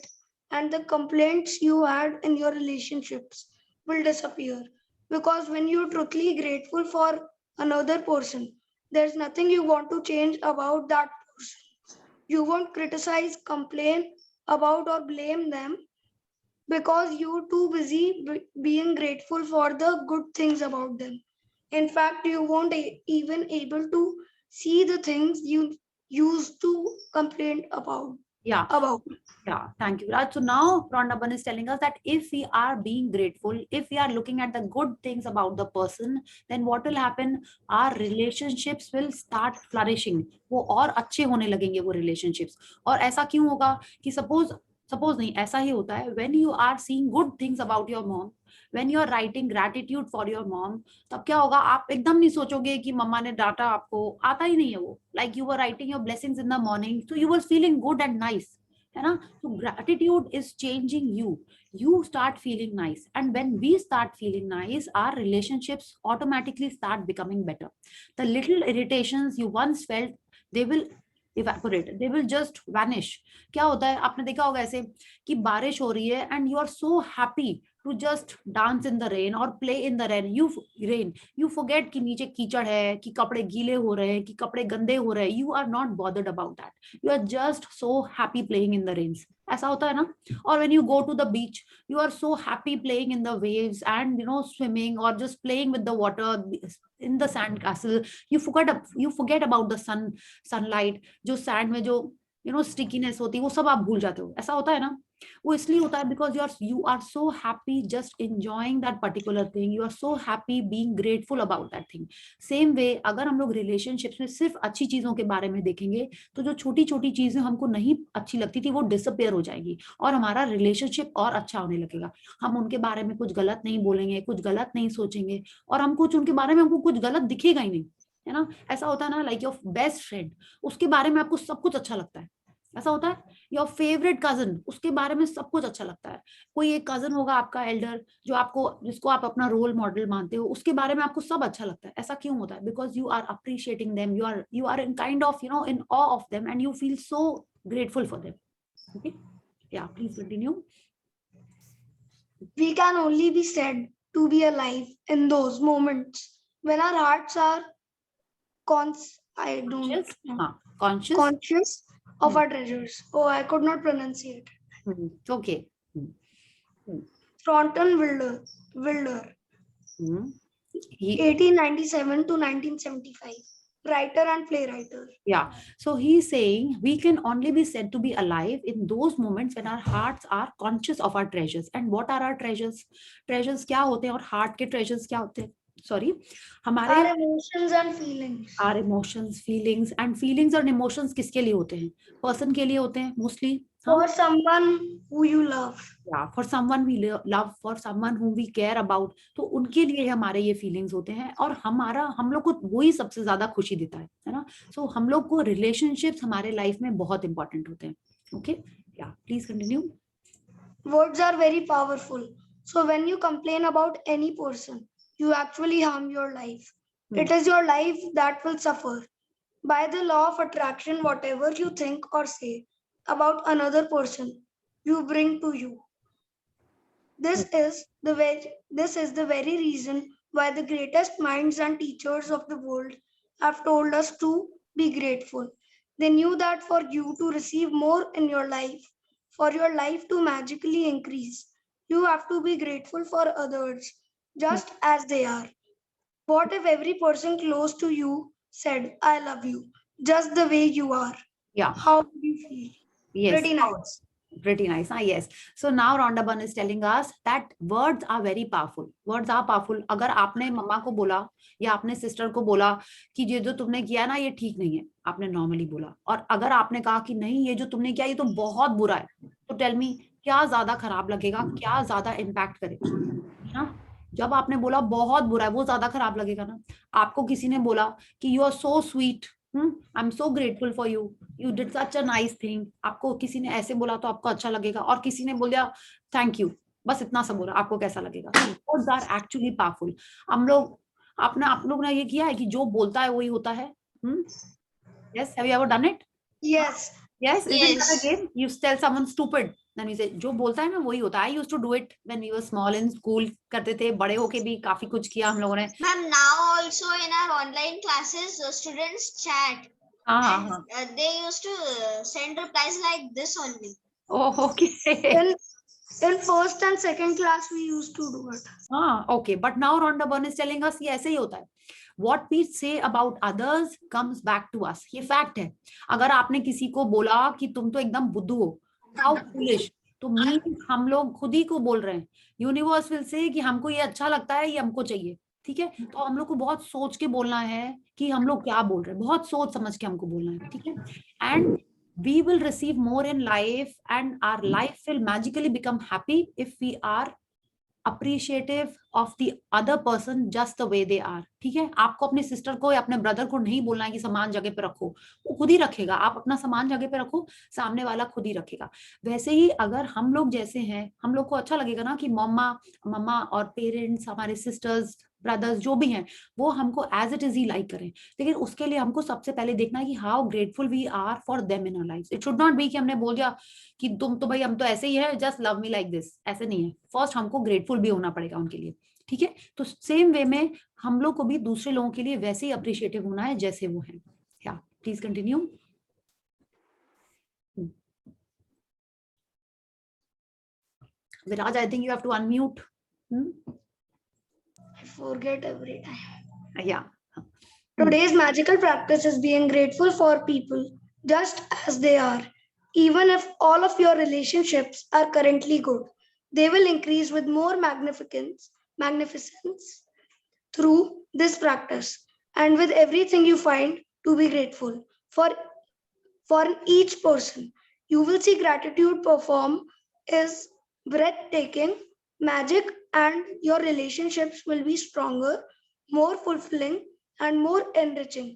and the complaints you had in your relationships will disappear. Because when you're truly grateful for another person, there's nothing you want to change about that person. You won't criticize, complain about, or blame them because you're too busy being grateful for the good things about them. In fact, you won't even able to see the things you used to complain about. Yeah. About. Yeah, thank you, Raj. So now Rhonda is telling us that if we are being grateful, if we are looking at the good things about the person, then what will happen? Our relationships will start flourishing. वो और अच्छे होने लगेंगे वो relationships. और ऐसा क्यों होगा कि suppose नहीं, ऐसा ही होता है when you are seeing good things about your mom, when you are writing gratitude for your mom, तब क्या होगा? आप एकदम नहीं सोचोगे कि मम्मा ने डांटा, आपको आता ही नहीं है वो. Like you were writing your blessings in the morning, so you were feeling good and nice. है ना? So gratitude is changing you. You start feeling nice, and when we start feeling nice, our relationships automatically start becoming better. The little irritations you once felt, they will evaporate, they will just vanish. क्या होता है, आपने देखा होगा ऐसे कि बारिश हो रही है and you are so happy to just dance in the rain or play in the rain. You forget कि नीचे कीचड़ है, कि कपड़े गीले हो रहे हैं, कि कपड़े गंदे हो रहे हैं. You are not bothered about that. You are just so happy playing in the rains. ऐसा होता है ना? Or when you go to the beach, you are so happy playing in the waves and swimming or just playing with the water in the sand castle. You forget about the sunlight. जो sand में जो stickiness होती है, वो सब आप भूल जाते हो. ऐसा होता है ना? वो इसलिए होता है because you are so happy just enjoying that particular thing. You are so happy being grateful about that thing. Same way, अगर हम लोग relationships में सिर्फ अच्छी चीजों के बारे में देखेंगे, तो जो छोटी छोटी चीजें हमको नहीं अच्छी लगती थी वो disappear हो जाएगी और हमारा relationship और अच्छा होने लगेगा. हम उनके बारे में कुछ गलत नहीं बोलेंगे, कुछ गलत नहीं सोचेंगे और हम कुछ उनके बारे में हमको कुछ गलत दिखेगा ही नहीं, है ना? ऐसा होता है ना, like your best friend, उसके बारे में आपको सब कुछ अच्छा लगता है. ऐसा होता है. योर फेवरेट कजन, उसके बारे में सब कुछ अच्छा लगता है. कोई एक कजन होगा आपका एल्डर जिसको आप अपना रोल मॉडल मानते हो, उसके बारे में आपको सब अच्छा लगता है. ऐसा क्यों होता है? Because you are appreciating them, you are in kind of in awe of them and you feel so grateful for them. Okay, yeah please continue. We can only be said to be alive in those moments when our hearts are conscious of our treasures. Oh, I could not pronounce it. Okay. Thornton Wilder. 1897 to 1975. Writer and playwright. Yeah. So he's saying we can only be said to be alive in those moments when our hearts are conscious of our treasures. And what are our treasures? Treasures क्या होते हैं और heart के treasures क्या होते हैं? Sorry, हमारे our emotions and feelings. Our emotions, feelings and emotions किसके लिए होते हैं? Person के लिए होते हैं mostly. For someone who you love. Yeah, for someone we love, for someone whom we care about. तो उनके लिए हमारे ये feelings होते हैं और हम लोग को वही सबसे ज्यादा खुशी देता है ना? So हम लोग को relationships हमारे life में बहुत important होते हैं. Okay, yeah, please continue. Words are very powerful. So when you complain about any person, you actually harm your life. It is your life that will suffer. By the law of attraction, whatever you think or say about another person, you bring to you. This is the very reason why the greatest minds and teachers of the world have told us to be grateful. They knew that for you to receive more in your life, for your life to magically increase, you have to be grateful for others just as they are. What if every person close to you said, I love you, just the way you are? Yeah. How would you feel? Yes. Pretty nice. Pretty nice. Yes. So now Rhonda Byrne is telling us that words are very powerful. Words are powerful. अगर आपने मम्मा को बोला या आपने sister को बोला कि ये जो तुमने किया ना ये ठीक नहीं है, आपने नॉर्मली बोला, और अगर आपने कहा कि नहीं ये जो तुमने किया ये तो बहुत बुरा है, टेल मी, क्या ज्यादा खराब लगेगा, क्या ज्यादा इम्पैक्ट करेगा, है ना? जब आपने बोला बहुत बुरा है, वो ज्यादा खराब लगेगा ना। आपको किसी ने बोला कि you are so sweet, I am so grateful for you, you did such a nice thing, आपको किसी ने ऐसे बोला तो आपको अच्छा लगेगा, और किसी ने बोला थैंक यू, बस इतना सा बोला, आपको कैसा लगेगा? Words are actually powerful. हम लोग आप लोग ने ये किया है कि जो बोलता है वही होता है। Yes, have you ever done it? Yes. Yes, isn't that a Yes. game? You tell someone stupid, then you say जो बोलता है ना वही होता है। I used to do it when we were small in school, करते थे, बड़े होके भी काफी कुछ किया हम लोगों ने। Ma'am, now also in our online classes, students chat हाँ हाँ and हाँ। they used to send replies like this only. Oh, okay. In first and second class, we used to do it. हाँ, okay. But now Rhonda Byrne is telling us ये ऐसे ही होता है। What we say about others comes back to us. ये fact है। अगर आपने किसी को बोला कि तुम तो एकदम बुद्धू हो, how foolish, तो मीन हम लोग खुद ही को बोल रहे हैं। यूनिवर्स विल से कि हमको ये अच्छा लगता है, ये हमको चाहिए, ठीक है? तो हम लोग को बहुत सोच के बोलना है कि हम लोग क्या बोल रहे हैं, बहुत सोच समझ के हमको बोलना है, ठीक है? And we will receive more in life and our life will magically become happy if we are appreciative of the other person just the way they are, ठीक है? आपको अपने सिस्टर को या अपने ब्रदर को नहीं बोलना है कि समान जगह पे रखो, वो खुद ही रखेगा। आप अपना समान जगह पे रखो, सामने वाला खुद ही रखेगा। वैसे ही अगर हम लोग जैसे हैं, हम लोग को अच्छा लगेगा ना कि मम्मा और पेरेंट्स, हमारे सिस्टर्स, ब्रदर्स जो भी हैं, वो हमको एज इट इज ही लाइक करें। लेकिन उसके लिए हमको सबसे पहले देखना है कि how grateful we are for them in our life. It should not be कि हमने बोल दिया कि तुम तो भाई हम तो ऐसे ही है, just love me like this, ऐसे नहीं है। फर्स्ट हमको ग्रेटफुल भी होना पड़ेगा उनके लिए, ठीक है? तो सेम वे में हम लोग को भी दूसरे लोगों के लिए वैसे ही अप्रिशिएटिव होना है जैसे वो हैं। या please continue. Viraj, I think you have to unmute. I forget every time. Yeah. Today's magical practice is being grateful for people just as they are. Even if all of your relationships are currently good, they will increase with more magnificence through this practice. And with everything you find to be grateful for each person, you will see gratitude perform is breathtaking magic, and your relationships will be stronger, more fulfilling, and more enriching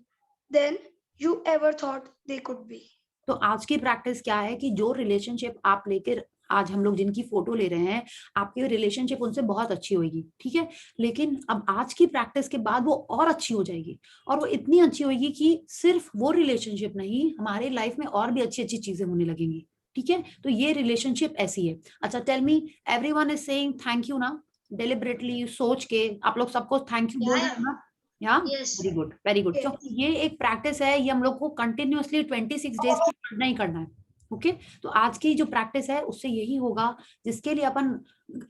than you ever thought they could be. तो आज की practice क्या है कि जो relationship आप लेकर आज हम लोग जिनकी फोटो ले रहे हैं, आपकी रिलेशनशिप उनसे बहुत अच्छी होगी, ठीक है? लेकिन अब आज की प्रैक्टिस के बाद वो और अच्छी हो जाएगी, और वो इतनी अच्छी होगी कि सिर्फ वो रिलेशनशिप नहीं, हमारे लाइफ में और भी अच्छी अच्छी चीजें होने लगेंगी, ठीक है? तो ये रिलेशनशिप ऐसी है। अच्छा, tell me, everyone is saying thank you ना? डेलिबरेटली सोच के आप लोग सबको थैंक यू बोल रहे हैं ना? या Yes. Very good, very good. Yes. क्योंकि ये एक प्रैक्टिस है, ये हम लोग को कंटिन्यूअसली 26 डेज तक करना ही करना है, ओके? तो आज की जो प्रैक्टिस है उससे यही होगा, जिसके लिए अपन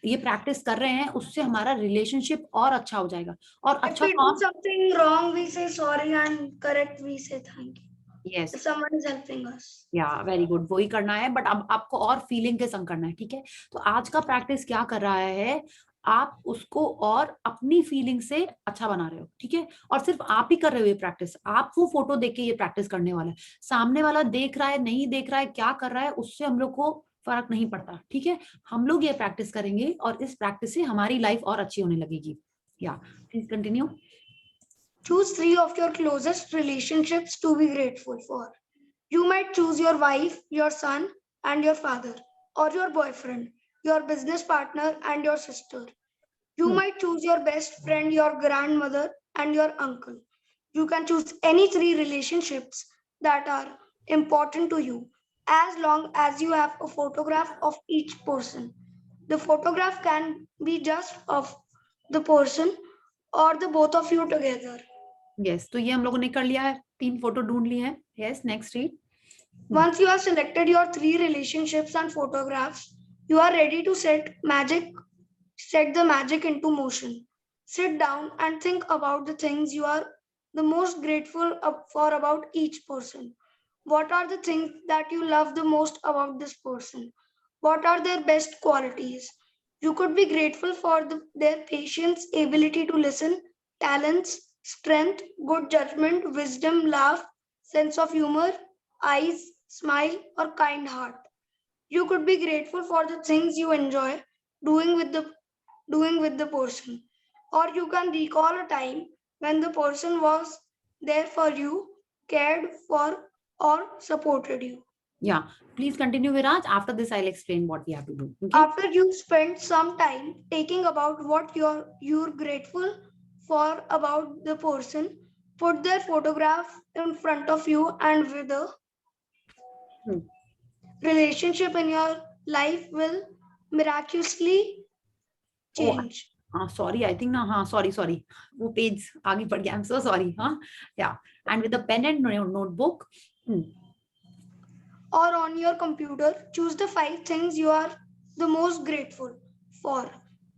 ये प्रैक्टिस कर रहे हैं, उससे हमारा रिलेशनशिप और अच्छा हो जाएगा। और If अच्छा we do something wrong, we say sorry, and correct, we say thank you. Yes, If someone is helping us. या वेरी गुड, वही करना है, बट अब आपको और फीलिंग के संग करना है, ठीक है? तो आज का प्रैक्टिस क्या कर रहा है, आप उसको और अपनी फीलिंग से अच्छा बना रहे हो, ठीक है? और सिर्फ आप ही कर रहे हो ये प्रैक्टिस, आप वो फोटो देख के ये प्रैक्टिस करने वाला है। सामने वाला देख रहा है, नहीं देख रहा है, क्या कर रहा है, उससे हम लोग को फर्क नहीं पड़ता, ठीक है? हम लोग ये प्रैक्टिस करेंगे और इस प्रैक्टिस से हमारी लाइफ और अच्छी होने लगेगी। या please continue. Choose 3 of your closest relationships to be grateful for. You might choose your wife, your son, and your father, or your boyfriend, your business partner, and your sister. You might choose your best friend, your grandmother, and your uncle. You can choose any 3 relationships that are important to you, as long as you have a photograph of each person. The photograph can be just of the person or the both of you together. Yes, तो ये हम लोगों ने कर लिया है, 3 photo ढूंढ ली है। Yes, next read. Once you have selected your 3 relationships and photographs, you are ready to set the magic into motion. Sit down and think about the things you are the most grateful for about each person. What are the things that you love the most about this person? What are their best qualities? You could be grateful for their patience, ability to listen, talents, strength, good judgment, wisdom, laugh, sense of humor, eyes, smile, or kind heart. You could be grateful for the things you enjoy doing with the person, or you can recall a time when the person was there for you, cared for, or supported you. Yeah, please continue, Viraj. After this, I'll explain what we have to do. Okay. After you spend some time taking about what you're grateful for about the person, put their photograph in front of you, and with the Hmm. relationship in your life will miraculously Oh, change. sorry. I think ना हाँ sorry. वो page आगे बढ़ गया. I'm so sorry. हाँ, yeah. And with a pen and notebook. Or on your computer, choose the 5 things you are the most grateful for.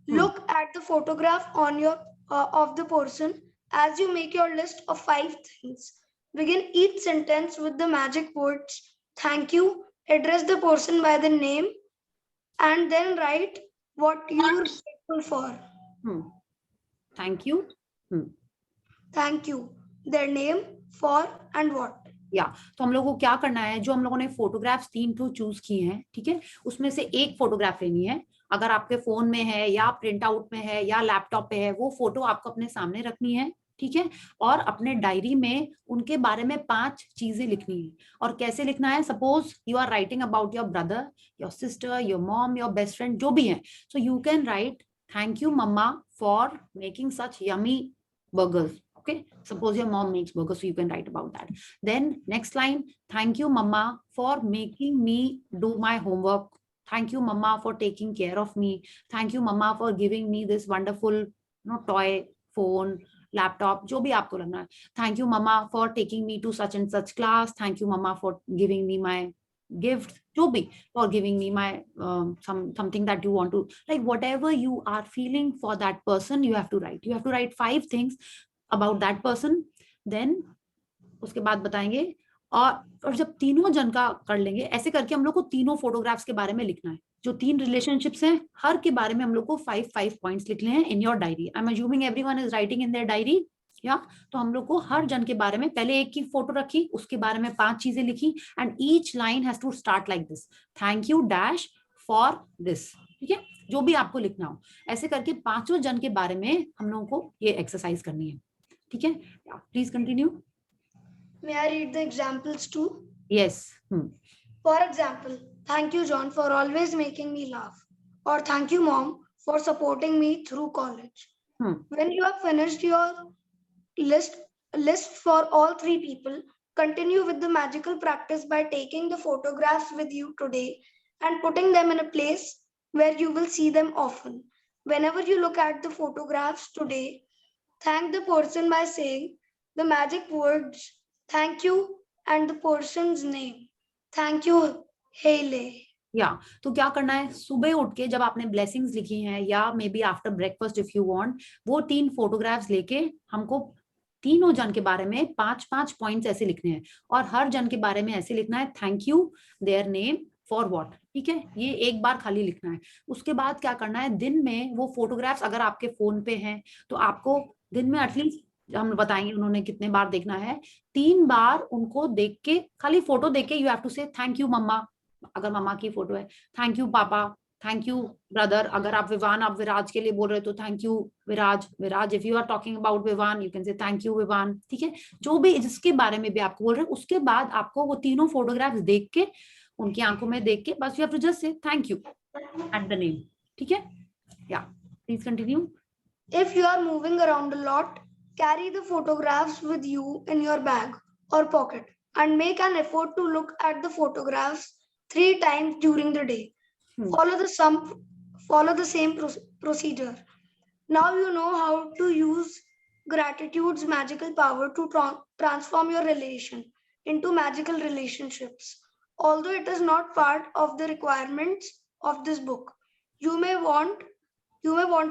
Look at the photograph on your of the person as you make your list of 5 things. Begin each sentence with the magic words thank you, address the person by the name, and then write what you're grateful for. Thank you. Thank you, their name, for, and what. या तो हम लोगों को क्या करना है, जो हम लोगों ने फोटोग्राफ्स 3 तो चूज किए हैं, ठीक है, उसमें से एक फोटोग्राफ लेनी है. अगर आपके फोन में है या प्रिंट आउट में है या लैपटॉप पे है, वो फोटो आपको अपने सामने रखनी है, ठीक है, और अपने डायरी में उनके बारे में 5 चीजें लिखनी है. और कैसे लिखना है, suppose you are writing about your brother, your sister, your mom, your best friend, जो भी है, so you can write thank you mama for making such yummy burgers. Okay, suppose your mom makes burgers, so you can write about that. Then next line, thank you mama for making me do my homework. Thank you mama for taking care of me. Thank you mama for giving me this wonderful toy, phone, laptop, जो भी आपको लगना है. Thank you mama for taking me to such and such class. Thank you mama for giving me my gift, जो भी, for giving me my something that you want to, like whatever you are feeling for that person, you have to write 5 things about that person. Then उसके बाद बताएंगे, और जब तीनों जन का कर लेंगे, ऐसे करके हम लोग को तीनों फोटोग्राफ्स के बारे में लिखना है. जो 3 रिलेशनशिप्स हैं, हर के बारे में हम लोग को 5 पॉइंट्स लिखने हैं in your diary. I am assuming everyone is writing in their diary. या तो हम लोग को हर जन के बारे में पहले एक की फोटो रखी, उसके बारे में 5 चीजें लिखी, and each line has to start like this, thank you dash for this. ठीक है, जो भी आपको लिखना हो, ऐसे करके 5 जन के बारे में हम लोगों को ये एक्सरसाइज करनी है. ठीक है, please continue. May I read the examples too? Yes. For example, thank you, John, for always making me laugh. Or thank you, Mom, for supporting me through college. When you have finished your list for all 3 people, continue with the magical practice by taking the photographs with you today and putting them in a place where you will see them often. Whenever you look at the photographs today, thank the person by saying the magic words thank you and the person's name. Thank you, Haley. या तो क्या करना है, सुबह उठ के जब आपने ब्लेसिंग्स लिखी हैं, या may be after breakfast if you want, वो 3 फोटोग्राफ्स लेके हमको तीनों जन के बारे में 5 पॉइंट्स ऐसे लिखने हैं, और हर जन के बारे में ऐसे लिखना है thank you, their name, for what. ठीक है, ये एक बार खाली लिखना है. उसके बाद क्या करना है, दिन में वो फोटोग्राफ्स अगर आपके फोन पे हैं, तो आपको दिन में एटलीस्ट, हम बताएंगे उन्होंने कितने बार देखना है, 3 बार उनको देख के, खाली फोटो देख के, you have to say thank you mama, अगर मम्मा की फोटो है, thank you papa, thank you brother, अगर आप विराज के लिए बोल रहे हो तो thank you Viraj, if you are talking about Vivan, you can say thank you Vivan. ठीक है, जो भी जिसके बारे में भी आपको बोल रहे हैं, उसके बाद आपको वो तीनों फोटोग्राफ्स देख के, उनकी आंखों में देख के, बस you have to just say thank you at the name. ठीक है, या please continue. If you are moving around a lot, carry the photographs with you in your bag or pocket and make an effort to look at the photographs 3 times during the day. Follow the same procedure. Now you know how to use gratitude's magical power to transform your relation into magical relationships. Although it is not part of the requirements of this book, you may want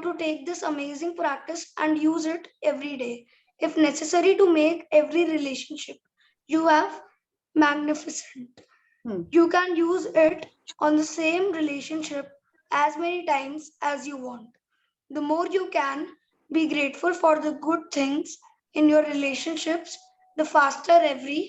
to take this amazing practice and use it every day, if necessary, to make every relationship you have magnificent. You can use it on the same relationship as many times as you want. The more you can be grateful for the good things in your relationships, the faster every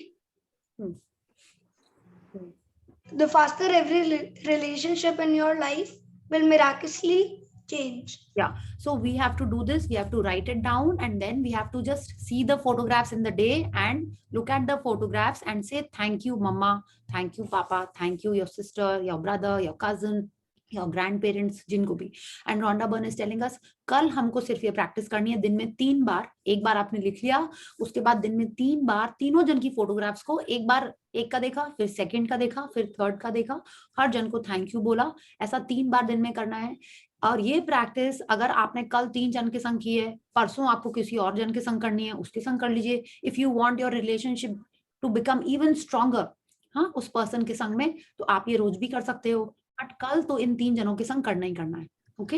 the faster every relationship in your life will miraculously change. Yeah. So we have to do this. We have to write it down, and then we have to just see the photographs in the day and look at the photographs and say, thank you, mama. Thank you, papa. Thank you, your sister, your brother, your cousin, your grandparents, जिनको भी. And Rhonda Byrne is telling us, कल हमको सिर्फ ये practice करनी है दिन में 3 बार. एक बार आपने लिख लिया, उसके बाद दिन में 3 बार तीनों जन की फोटोग्राफ्स को एक बार एक का देखा, फिर सेकंड का देखा, फिर थर्ड का देखा, हर जन को थैंक यू बोला. ऐसा 3 बार दिन में करना है. और ये प्रैक्टिस अगर आपने कल 3 जन के संग की है, परसों आपको किसी और जन के संग करनी है, उसके संग कर लीजिए. If you want your relationship to become even stronger, हाँ, उस पर्सन के संग में, तो आप ये रोज भी कर सकते हो. बट कल तो इन 3 जनों के संग करना ही करना है. Okay,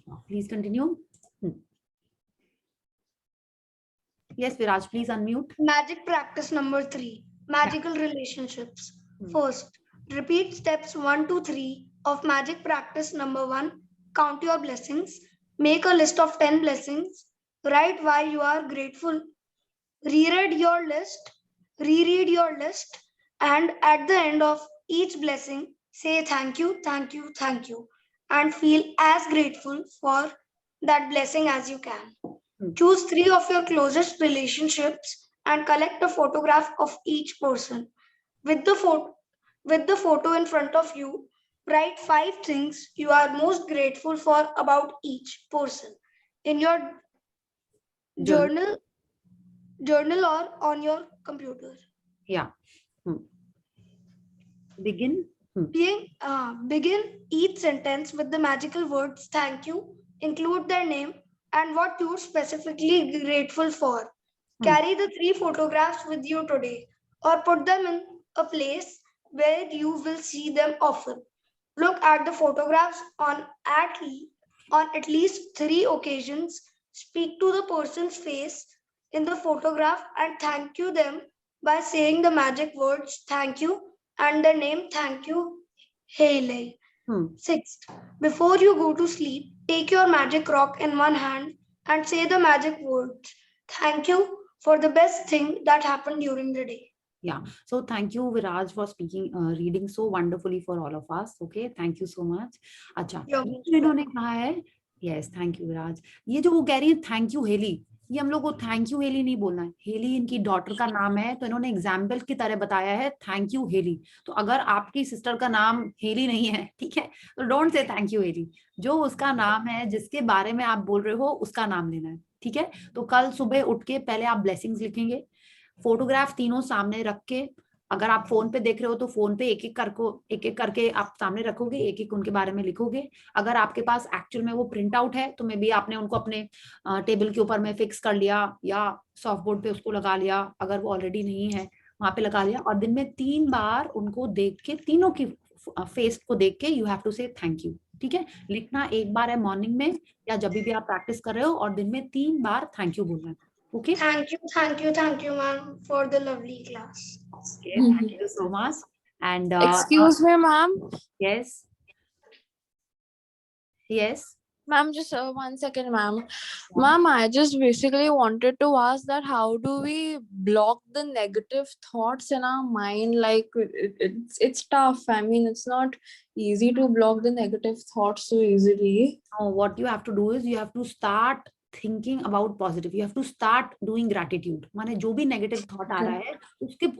please continue. Yes Viraj, please unmute. Magic practice number 3, magical relationships. First, repeat steps 1 to 3 of magic practice number 1. Count your blessings. Make a list of 10 blessings. Write why you are grateful. Reread your list. Reread your list. And at the end of each blessing, say thank you, thank you, thank you. And feel as grateful for that blessing as you can. Choose 3 of your closest relationships and collect a photograph of each person. With the photo in front of you, write 5 things you are most grateful for about each person in your journal or on your computer. Yeah. Begin. Begin each sentence with the magical words thank you. Include their name and what you're specifically grateful for. Carry the 3 photographs with you today or put them in a place where you will see them often. Look at the photographs on at least 3 occasions. Speak to the person's face in the photograph and thank you them by saying the magic words thank you and the name thank you, Haley. Sixth, before you go to sleep, take your magic rock in one hand and say the magic words thank you for the best thing that happened during the day. Yeah. So thank you, Viraj, for speaking, reading so wonderfully for all of us. Okay. Thank you so much. अच्छा, इन्होंने कहा है, yes, thank you, Viraj. ये जो वो कह रही है थैंक यू हेली, ये हम लोग को थैंक यू हेली नहीं बोलना है. हेली इनकी डॉटर का नाम है, तो इन्होंने एग्जाम्पल की तरह बताया है थैंक यू हेली. तो अगर आपकी सिस्टर का नाम हेली नहीं है, ठीक है, तो don't say thank you heli. जो उसका नाम है, जिसके बारे में आप बोल रहे हो, उसका नाम लेना है. ठीक है. तो कल सुबह उठ के पहले आप ब्लेसिंग्स लिखेंगे, फोटोग्राफ तीनों सामने रख के. अगर आप फोन पे देख रहे हो तो फोन पे एक एक करके आप सामने रखोगे, एक एक उनके बारे में लिखोगे. अगर आपके पास एक्चुअल में वो प्रिंट आउट है तो मे बी आपने उनको अपने टेबल के ऊपर में फिक्स कर लिया या सॉफ्ट बोर्ड पे उसको लगा लिया. अगर वो ऑलरेडी नहीं है वहां पे लगा लिया. और दिन में 3 बार उनको देख के, तीनों की फेस को देख के, you have to say thank you. ठीक है. लिखना एक बार है मॉर्निंग में या जब भी आप प्रैक्टिस कर रहे हो, और दिन में 3 बार थैंक यू बोलना है. Okay. Thank you, ma'am, for the lovely class. Okay, thank you so much. And excuse me, ma'am. Yes. Yes. Ma'am, just 1 second, ma'am. Ma'am, I just basically wanted to ask that how do we block the negative thoughts in our mind? Like it's tough. I mean, it's not easy to block the negative thoughts so easily. What you have to do is you have to start thinking about positive. You have to start doing gratitude. माने जो भी negative thought आ रहा है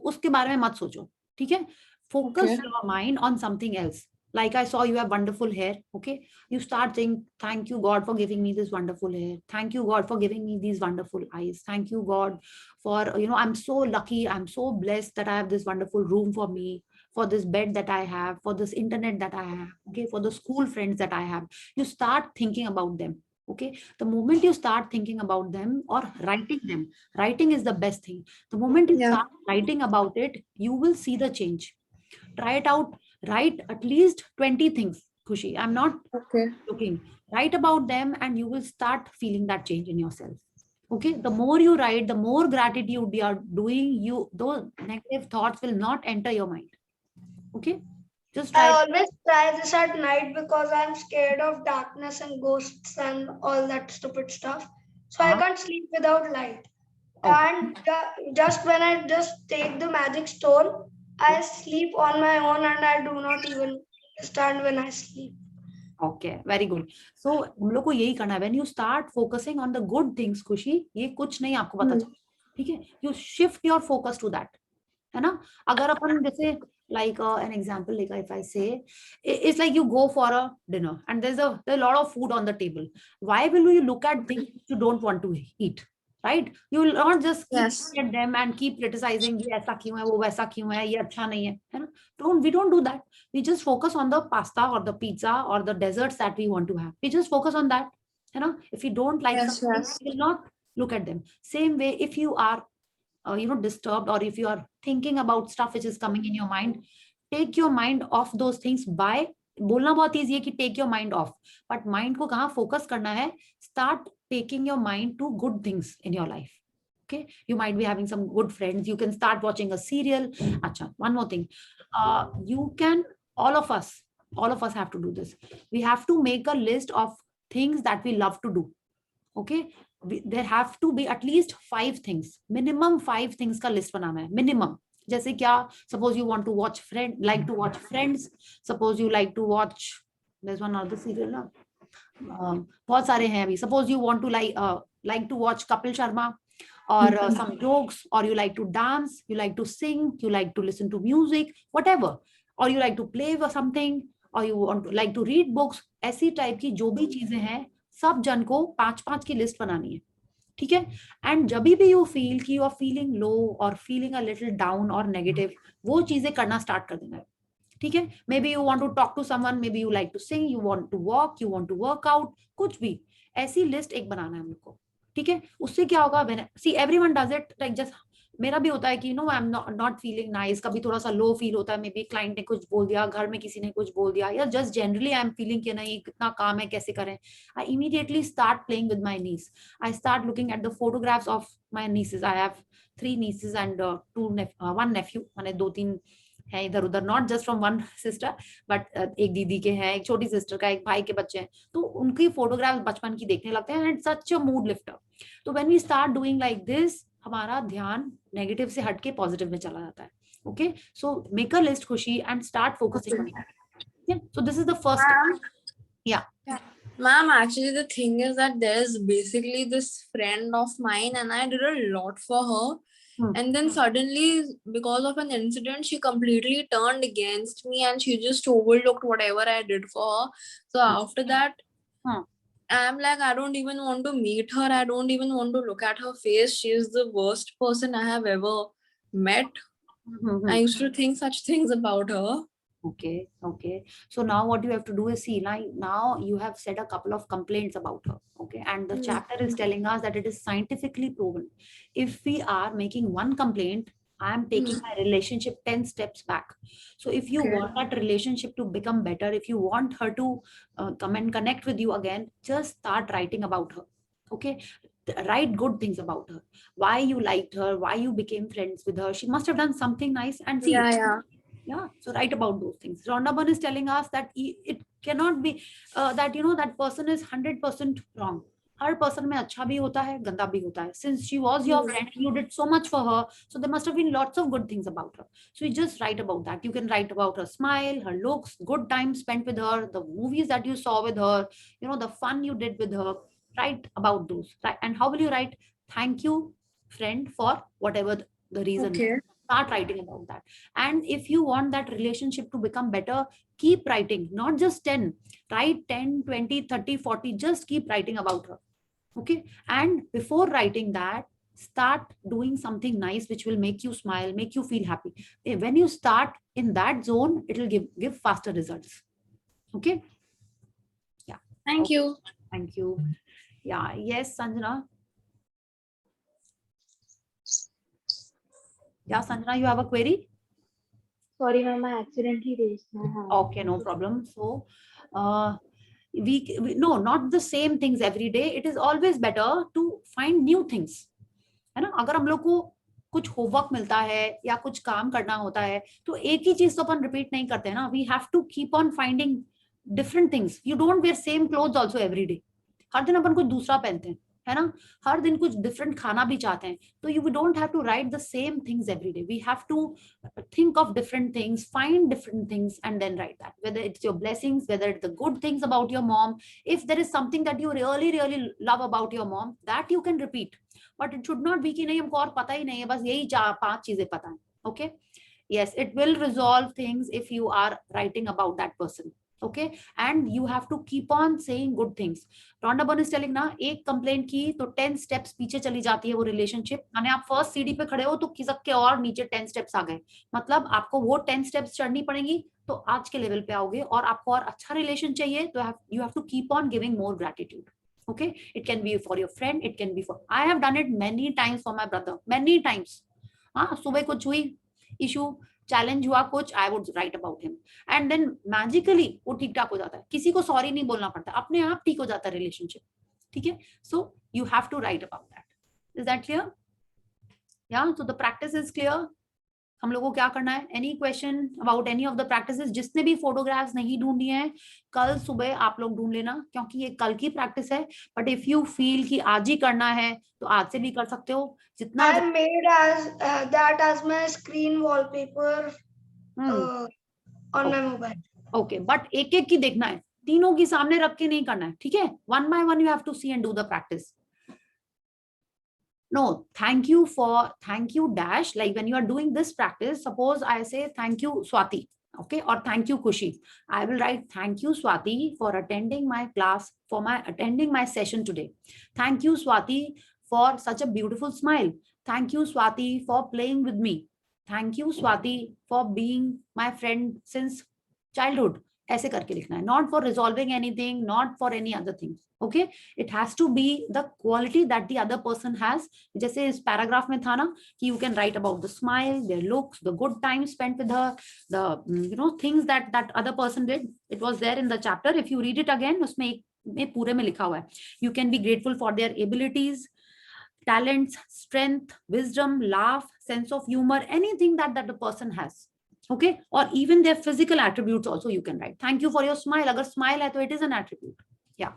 उसके बारे में मत सोचो. ठीक है. Focus your mind on something else. Like I saw you have wonderful hair. Okay. You start saying thank you God for giving me this wonderful hair. Thank you God for giving me these wonderful eyes. Thank you God for, I'm so lucky. I'm so blessed that I have this wonderful room for me, for this bed that I have, for this internet that I have. Okay. For the school friends that I have. You start thinking about them. Okay. The moment you start thinking about them or writing them, writing is the best thing. The moment you start writing about it, you will see the change. Try it out. Write at least 20 things, Khushi. I'm not joking. Write about them and you will start feeling that change in yourself. Okay. The more you write, the more gratitude you are doing, those negative thoughts will not enter your mind. Okay. I always try this at night because I'm scared of darkness and ghosts and all that stupid stuff. So I can't sleep without light. And just when I just take the magic stone I sleep on my own and I do not even stand when I sleep. Okay very good. So हम लोग को यही करना है. When you start focusing on the good things, खुशी, ये कुछ नहीं आपको पता चलता. ठीक है, you shift your focus to that, है ना. अगर अपन जैसे like an example, like if I say it's like you go for a dinner and there's a lot of food on the table. Why will you look at things you don't want to eat, right? You will not just keep Yes. looking at them and keep criticizing, ये ऐसा क्यों है, वो वैसा क्यों है, ये अच्छा नहीं है ना. We don't do that. We just focus on the pasta or the pizza or the desserts that we want to have. We just focus on that, you know. If you don't like Yes, something, yes. you will not look at them. Same way, if you are disturbed, or if you are thinking about stuff which is coming in your mind, take your mind off those things by बोलना बहुत easy है कि take your mind off, but mind को कहाँ focus करना है. Start taking your mind to good things in your life. Okay, you might be having some good friends, you can start watching a serial. Acha, one more thing, you can, all of us have to do this. We have to make a list of things that we love to do. Okay, there have to be at least 5 things, minimum 5 things का list बनाना है, minimum. जैसे क्या, suppose you want to watch like to watch Friends, suppose you like to watch, there's one other serial ना, बहुत सारे हैं अभी. Suppose you want to like to watch Kapil Sharma, or some jokes, or you like to dance, you like to sing, you like to listen to music, whatever, or you like to play or something, or you want to like to read books. ऐसी type की जो भी चीजें हैं, सब जन को 5-5 की लिस्ट बनानी है. ठीक है. एंड जब भी यू फील कि यू आर फीलिंग लो और फीलिंग अ लिटिल डाउन और नेगेटिव, वो चीजें करना स्टार्ट कर देना है. ठीक है. Maybe you want to talk to someone, maybe you like to sing, you want to walk, you want to work out, कुछ भी ऐसी लिस्ट एक बनाना है हम लोग को. ठीक है. उससे क्या होगा, see everyone does it, like just मेरा भी होता है कि I am not feeling nice, कभी थोड़ा सा लो फील होता है, मे बी क्लाइंट ने कुछ बोल दिया, घर में किसी ने कुछ बोल दिया, या just generally I am feeling कि नहीं कितना काम है, कैसे करें. I immediately start playing with my niece. I start looking at the photographs of my nieces. I have 3 nieces and 1 nephew, माने 2-3 है इधर उधर, not just from one sister, but एक दीदी के हैं, एक छोटी सिस्टर का, एक भाई के बच्चे हैं, तो उनकी फोटोग्राफ बचपन की देखने लगते हैं, and such a mood lifter. तो when we start doing like this, हमारा ध्यान नेगेटिव से हटके पॉजिटिव में चला जाता है. Okay, so make a list, खुशी, and start focusing on that. So this is the first. Yeah Ma'am, actually the thing is that there's basically this friend of mine and I did a lot for her. And then suddenly, because of an incident, she completely turned against me and she just overlooked whatever I did for her. So after that, I'm like, I don't even want to meet her. I don't even want to look at her face. She is the worst person I have ever met. I used to think such things about her. Okay. So now what you have to do is see, now you have said a couple of complaints about her. Okay, and the chapter is telling us that it is scientifically proven. If we are making one complaint, I am taking my relationship 10 steps back. So if you want that relationship to become better, if you want her to come and connect with you again, just start writing about her. Okay, write good things about her, why you liked her, why you became friends with her. She must have done something nice, and see. Yeah, so write about those things. Rhonda Byrne is telling us that it cannot be that that person is 100% wrong. Her person में अच्छा भी होता है, गंदा भी होता है. Since she was your friend, you did so much for her, so there must have been lots of good things about her. So you just write about that. You can write about her smile, her looks, good time spent with her, the movies that you saw with her, the fun you did with her. Write about those. And how will you write? Thank you, friend, for whatever the reason. Okay. Start writing about that. And if you want that relationship to become better, keep writing, not just 10. Write 10, 20, 30, 40. Just keep writing about her. Okay. And before writing that, start doing something nice which will make you smile, make you feel happy. When you start in that zone, it will give faster results. Okay. Yeah. Thank you. Thank you. Yeah. Yes, Sanjana. Yeah, Sanjana, you have a query? Sorry, ma'am, I accidentally raised my hand. Okay, no problem. So, we no, not the same things every day. It is always better to find new things. है ना? अगर हम लोग को कुछ homework मिलता है या कुछ काम करना होता है, तो एक ही चीज तो अपन रिपीट नहीं करते ना. We have to keep on finding different things. You don't wear same clothes also every day. हर दिन अपन कुछ दूसरा पहनते हैं, है ना, हर दिन कुछ डिफरेंट खाना भी चाहते हैं, तो you don't have to write the same things every day. We have to think of different things, find different things, and then write that, whether it's your blessings, whether it's the good things about your mom. If there is something that you really really love about your mom, that you can repeat, but it should not be कि नहीं हमको और पता ही नहीं है, बस यही 4-5 चीजें पता है. Okay, yes, it will resolve things if you are writing about that person. Okay, and you have to keep on saying good things. Rhonda Byrne is telling ना, एक कंप्लेंट की तो 10 स्टेप्स पीछे चली जाती है वो रिलेशनशिप. माने आप फर्स्ट सीढ़ी पे खड़े हो तो खिसक के और नीचे 10 स्टेप्स आ गए, मतलब आपको वो 10 स्टेप्स चढ़नी पड़ेगी तो आज के लेवल पे आओगे. और आपको और अच्छा रिलेशन चाहिए तो you have to keep on giving more gratitude. Okay, it can be for your friend, it can be for, I have done it many times for my brother, many times. हाँ, सुबह कुछ हुई issue, challenge हुआ कुछ, I would write about him, and then magically वो ठीक ठाक हो जाता है. किसी को सॉरी नहीं बोलना पड़ता, अपने आप ठीक हो जाता है रिलेशनशिप. ठीक है, so you have to write about that. Is that clear? Yeah, so the practice is clear. हम लोगों को क्या करना है? Any question about any of the practices? जिसने भी फोटोग्राफ्स नहीं ढूंढी हैं, कल सुबह आप लोग ढूंढ लेना, क्योंकि ये कल की प्रैक्टिस है. बट इफ यू फील कि आज ही करना है तो आज से भी कर सकते हो. जितना I made as that as my screen wallpaper on my mobile. Okay, but एक एक की देखना है, तीनों की सामने रख के नहीं करना है. ठीक है, one by one you have to see and do the practice. No, thank you dash, like when you are doing this practice, suppose I say thank you Swati, okay, or thank you Kushi, I will write thank you Swati for attending my class, for attending my session today. Thank you Swati for such a beautiful smile. Thank you Swati for playing with me. Thank you Swati for being my friend since childhood. ऐसे करके लिखना है, not for resolving anything, not for any other things. Okay, it has to be the quality that the other person has. जैसे इस paragraph में था ना कि you can write about the smile, their looks, the good time spent with her, the things that other person did. It was there in the chapter. If you read it again, उसमें एक में पूरे में लिखा हुआ है. You can be grateful for their abilities, talents, strength, wisdom, laugh, sense of humor, anything that the person has. Okay, or even their physical attributes also you can write. Thank you for your smile. अगर smile है तो it is an attribute. Yeah,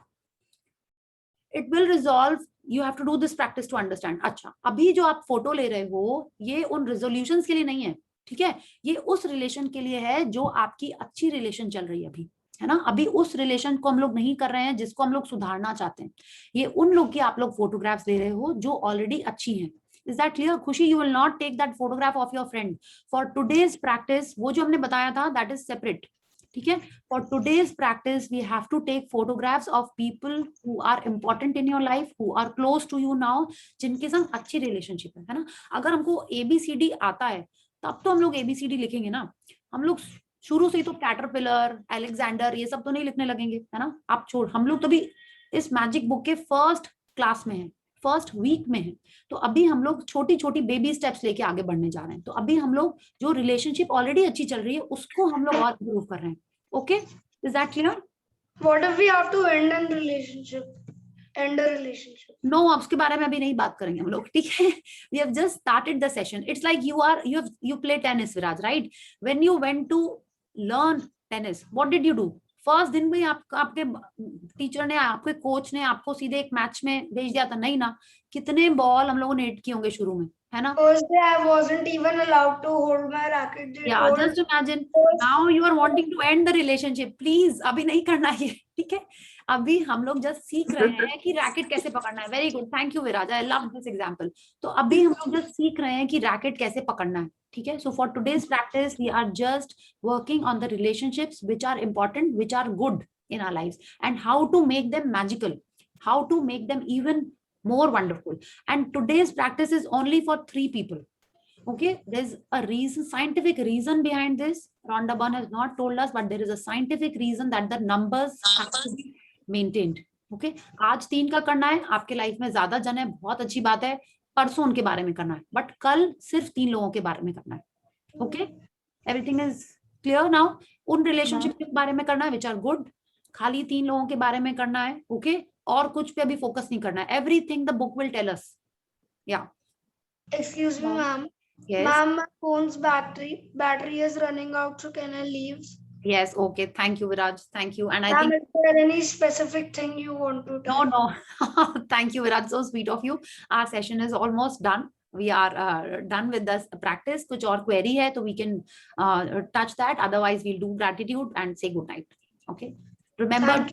it will resolve. You have to do this practice to understand. अच्छा, अभी जो आप photo ले रहे हो ये उन resolutions के लिए नहीं है. ठीक है, ये उस रिलेशन के लिए है जो आपकी अच्छी रिलेशन चल रही है अभी, है ना. अभी उस रिलेशन को हम लोग नहीं कर रहे हैं जिसको हम लोग सुधारना चाहते हैं. ये उन लोग की आप लोग फोटोग्राफ्स ले रहे हो जो ऑलरेडी अच्छी हैं. Is that clear? Khushi, you will not take that photograph of your friend. For today's practice, वो जो हमने बताया था, that is separate. ठीक है, for today's practice, we have to take photographs of people who are important in your life, who are close to you now, जिनके संग अच्छी relationship है ना. अगर हमको ABCD आता है, तब तो हम लोग ABCD लिखेंगे ना. हम लोग शुरू से ही तो कैटरपिलर, अलेक्जेंडर, ये सब तो नहीं लिखने लगेंगे, है ना. आप छोड़, हम लोग तो भी इस मैजिक बुक के फर्स्ट क्लास में है, फर्स्ट वीक में है, तो अभी हम लोग छोटी छोटी बेबी स्टेप्स लेके आगे बढ़ने जा रहे हैं. तो अभी हम लोग जो रिलेशनशिप ऑलरेडी अच्छी चल रही है उसको हम लोग और इम्प्रूव कर रहे हैं. Okay, is that clear? What if we have to end a relationship? No, उसके बारे में अभी नहीं बात करेंगे हम लोग. ठीक है, we have just started the session. It's like you play tennis, Viraj, right? When you went to learn tennis, what did you do? First दिन में आपके टीचर ने, आपके कोच ने आपको सीधे एक मैच में भेज दिया था? नहीं ना. कितने बॉल हम लोगों ने हिट किए होंगे शुरू में, है ना. First day I wasn't even allowed to hold my racket. Yeah, just imagine. Now you are wanting to end the relationship. Please, अभी नहीं करना है. ठीक है, अभी हम लोग जस्ट सीख रहे हैं कि रैकेट कैसे पकड़ना है. Very good, thank you Viraj, I love this example. तो अभी हम लोग जस्ट सीख रहे हैं कि रैकेट कैसे पकड़ना है. ठीक है, so for today's practice we are just working on the relationships which are important, which are good in our lives, and how to make them magical, how to make them even more wonderful. And today's practice is only for 3 people. Okay, there's a reason, scientific reason behind this. Rhonda Byrne has not told us, but there is a scientific reason that the numbers have to be maintained. Okay, आज 3 का करना है, आपके life में ज्यादा जन है, बहुत अच्छी बात है. परसों उनके बारे में करना है, बट कल सिर्फ 3 लोगों के बारे में करना है. Okay, everything is clear now. उन रिलेशनशिप के बारे में करना है विच आर गुड, खाली 3 लोगों के बारे में करना है. ओके, और कुछ पे अभी फोकस नहीं करना है. Everything the book will tell us. Yeah, Excuse me, ma'am. yes, Ma'am, my phone's battery is running out, so can I leave? Yes, okay. Thank you, Viraj. Thank you. And I Ma'am, think is there any specific thing you want to no, tell? no. Thank you, Viraj. So sweet of you. Our session is almost done. We are done with this practice. कुछ और query है तो we can touch that. Otherwise, we'll do gratitude and say good night. Okay. Remember.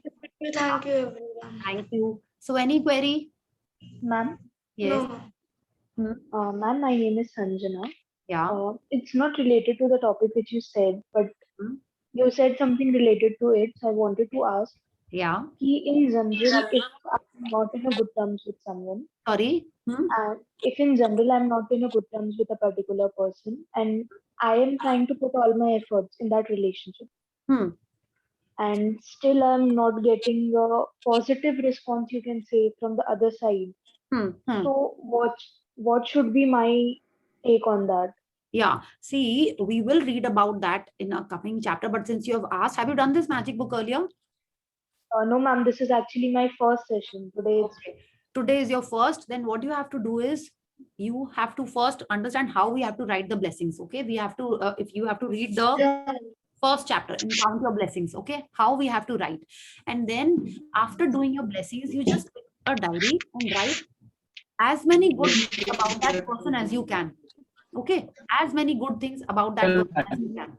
Thank you, everyone. Thank you. So any query? Ma'am, Yes. No. ma'am, my name is Sanjana. Yeah. It's not related to the topic which you said, but Hmm. you said something related to it. So I wanted to ask, Yeah. in general, if I'm not in a good terms with someone, Sorry. and if in general I'm not in a good terms with a particular person, and I am trying to put all my efforts in that relationship, Hmm. and still I'm not getting a positive response, you can say, from the other side. Hmm. So what should be my take on that? Yeah. See, we will read about that in a coming chapter. But since you have asked, have you done this magic book earlier? No, ma'am, this is actually my first session. Okay. Today is your first. Then what you have to do is you have to first understand how we have to write the blessings. Okay. We have to, if you have to read the first chapter in Count Your Blessings. Okay. How we have to write. And then after doing your blessings, you just pick a diary and write as many good things about that person as you can. Okay. As many good things about that person as you can.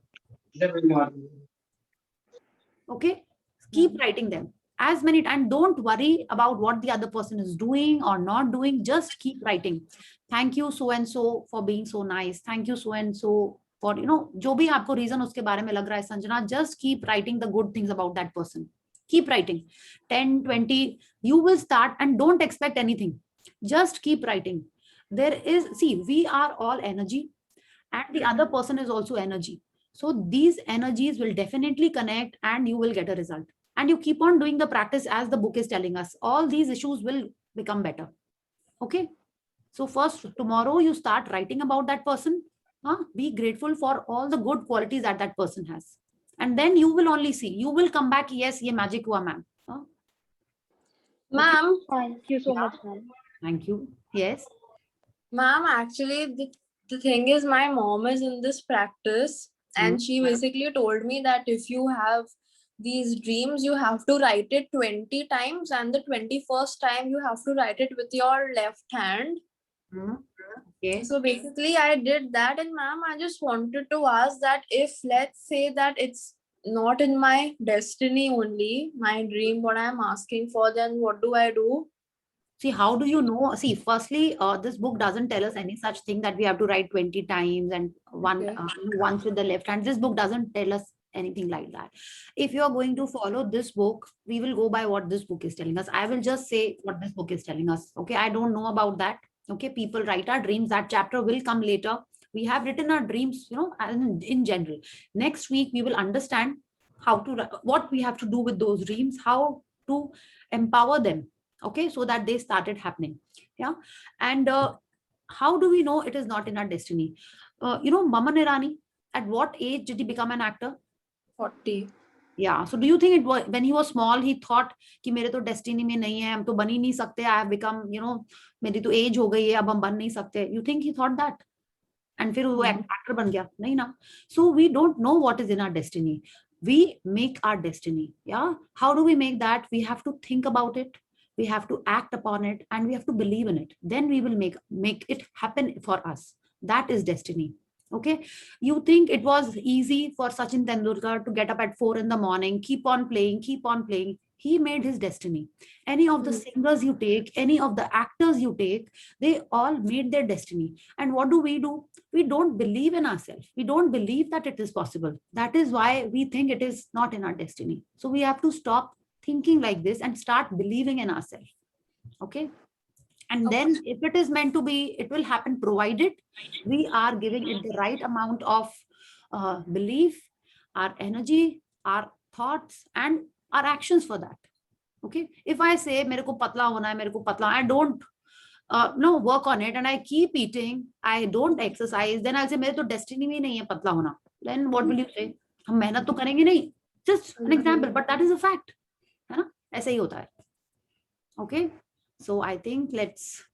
Okay. Keep writing them as many, and don't worry about what the other person is doing or not doing. Just keep writing. Thank you so and so for being so nice. Thank you so and so for, जो भी आपको reason उसके बारे में लग रहा है Sanjana, just keep writing the good things about that person. Keep writing 10, 20. You will start and don't expect anything. Just keep writing. We are all energy and the other person is also energy. So these energies will definitely connect and you will get a result. And you keep on doing the practice as the book is telling us. All these issues will become better. Okay. So first, tomorrow you start writing about that person. Be grateful for all the good qualities that that person has. And then you will only see. You will come back. Yes, ye magic hua, ma'am. Ma'am, Thank you so much, ma'am. Thank you. Yes. ma'am, actually, the thing is, my mom is in this practice, and she basically told me that if you have these dreams, you have to write it 20 times, and the 21st time you have to write it with your left hand. Okay. So basically, I did that, and ma'am, I just wanted to ask that if, let's say that it's not in my destiny only, my dream, what I'm asking for, then what do I do? See, how do you know? See, firstly, this book doesn't tell us any such thing that we have to write 20 times and Okay. once with the left hand. This book doesn't tell us anything like that. If you are going to follow this book, we will go by what this book is telling us. I will just say what this book is telling us. Okay, I don't know about that. Okay, people write our dreams. That chapter will come later. We have written our dreams, in general. Next week, we will understand what we have to do with those dreams, how to empower them. Okay, so that they started happening. Yeah. And how do we know it is not in our destiny? Maman Irani, at what age did he become an actor? 40. Yeah. So do you think it was when he was small, he thought कि मेरे तो destiny में नहीं है, हम तो बन ही नहीं सकते, I have become, मेरी तो age हो गई है, अब हम बन नहीं सकते. You think he thought that? And फिर वो actor बन गया? नहीं ना. So we don't know what is in our destiny. We make our destiny. Yeah. How do we make that? We have to think about it. We have to act upon it and we have to believe in it. Then we will make it happen for us. That is destiny. Okay. You think it was easy for Sachin Tendulkar to get up at 4 in the morning, keep on playing, keep on playing. He made his destiny. Any of the singers you take, any of the actors you take, they all made their destiny. And what do? We don't believe in ourselves. We don't believe that it is possible. That is why we think it is not in our destiny. So we have to stop thinking like this and start believing in ourselves. Okay. And then if it is meant to be, it will happen, provided we are giving it the right amount of belief, our energy, our thoughts, and our actions for that. Okay. If I say, mere ko patla hona hai, mere ko patla, I don't work on it and I keep eating, I don't exercise, then I'll say, mere to destiny mein nahi hai patla hona. Then what will you say? Hum mehnat to karenge nahi. Just an example, but that is a fact. है ना? ऐसे ही होता है. Okay. So I think let's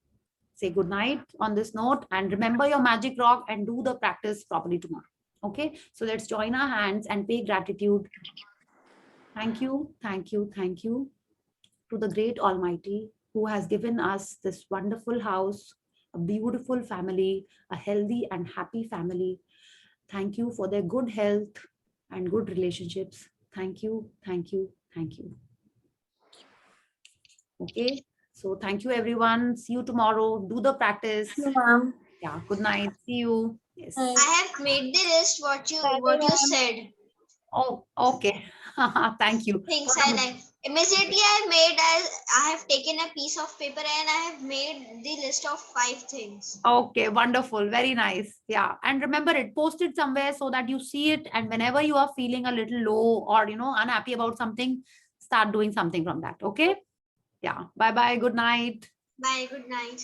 say good night on this note and remember your magic rock and do the practice properly tomorrow. Okay, so let's join our hands and pay gratitude. Thank you, thank you, thank you to the great Almighty who has given us this wonderful house, a beautiful family, a healthy and happy family. Thank you for their good health and good relationships. Thank you, thank you, thank you. Okay, so thank you everyone. See you tomorrow. Do the practice. Thank you, ma'am. Yeah, good night. See you. Yes. Bye. I have made the list what you said. Oh, okay. Thank you. Things I like. Immediately I have taken a piece of paper and I have made the list of 5 things. Okay, wonderful. Very nice. Yeah. And remember it, post it somewhere so that you see it. And whenever you are feeling a little low or, unhappy about something, start doing something from that. Okay. Yeah. Bye-bye. Good night. Bye, good night.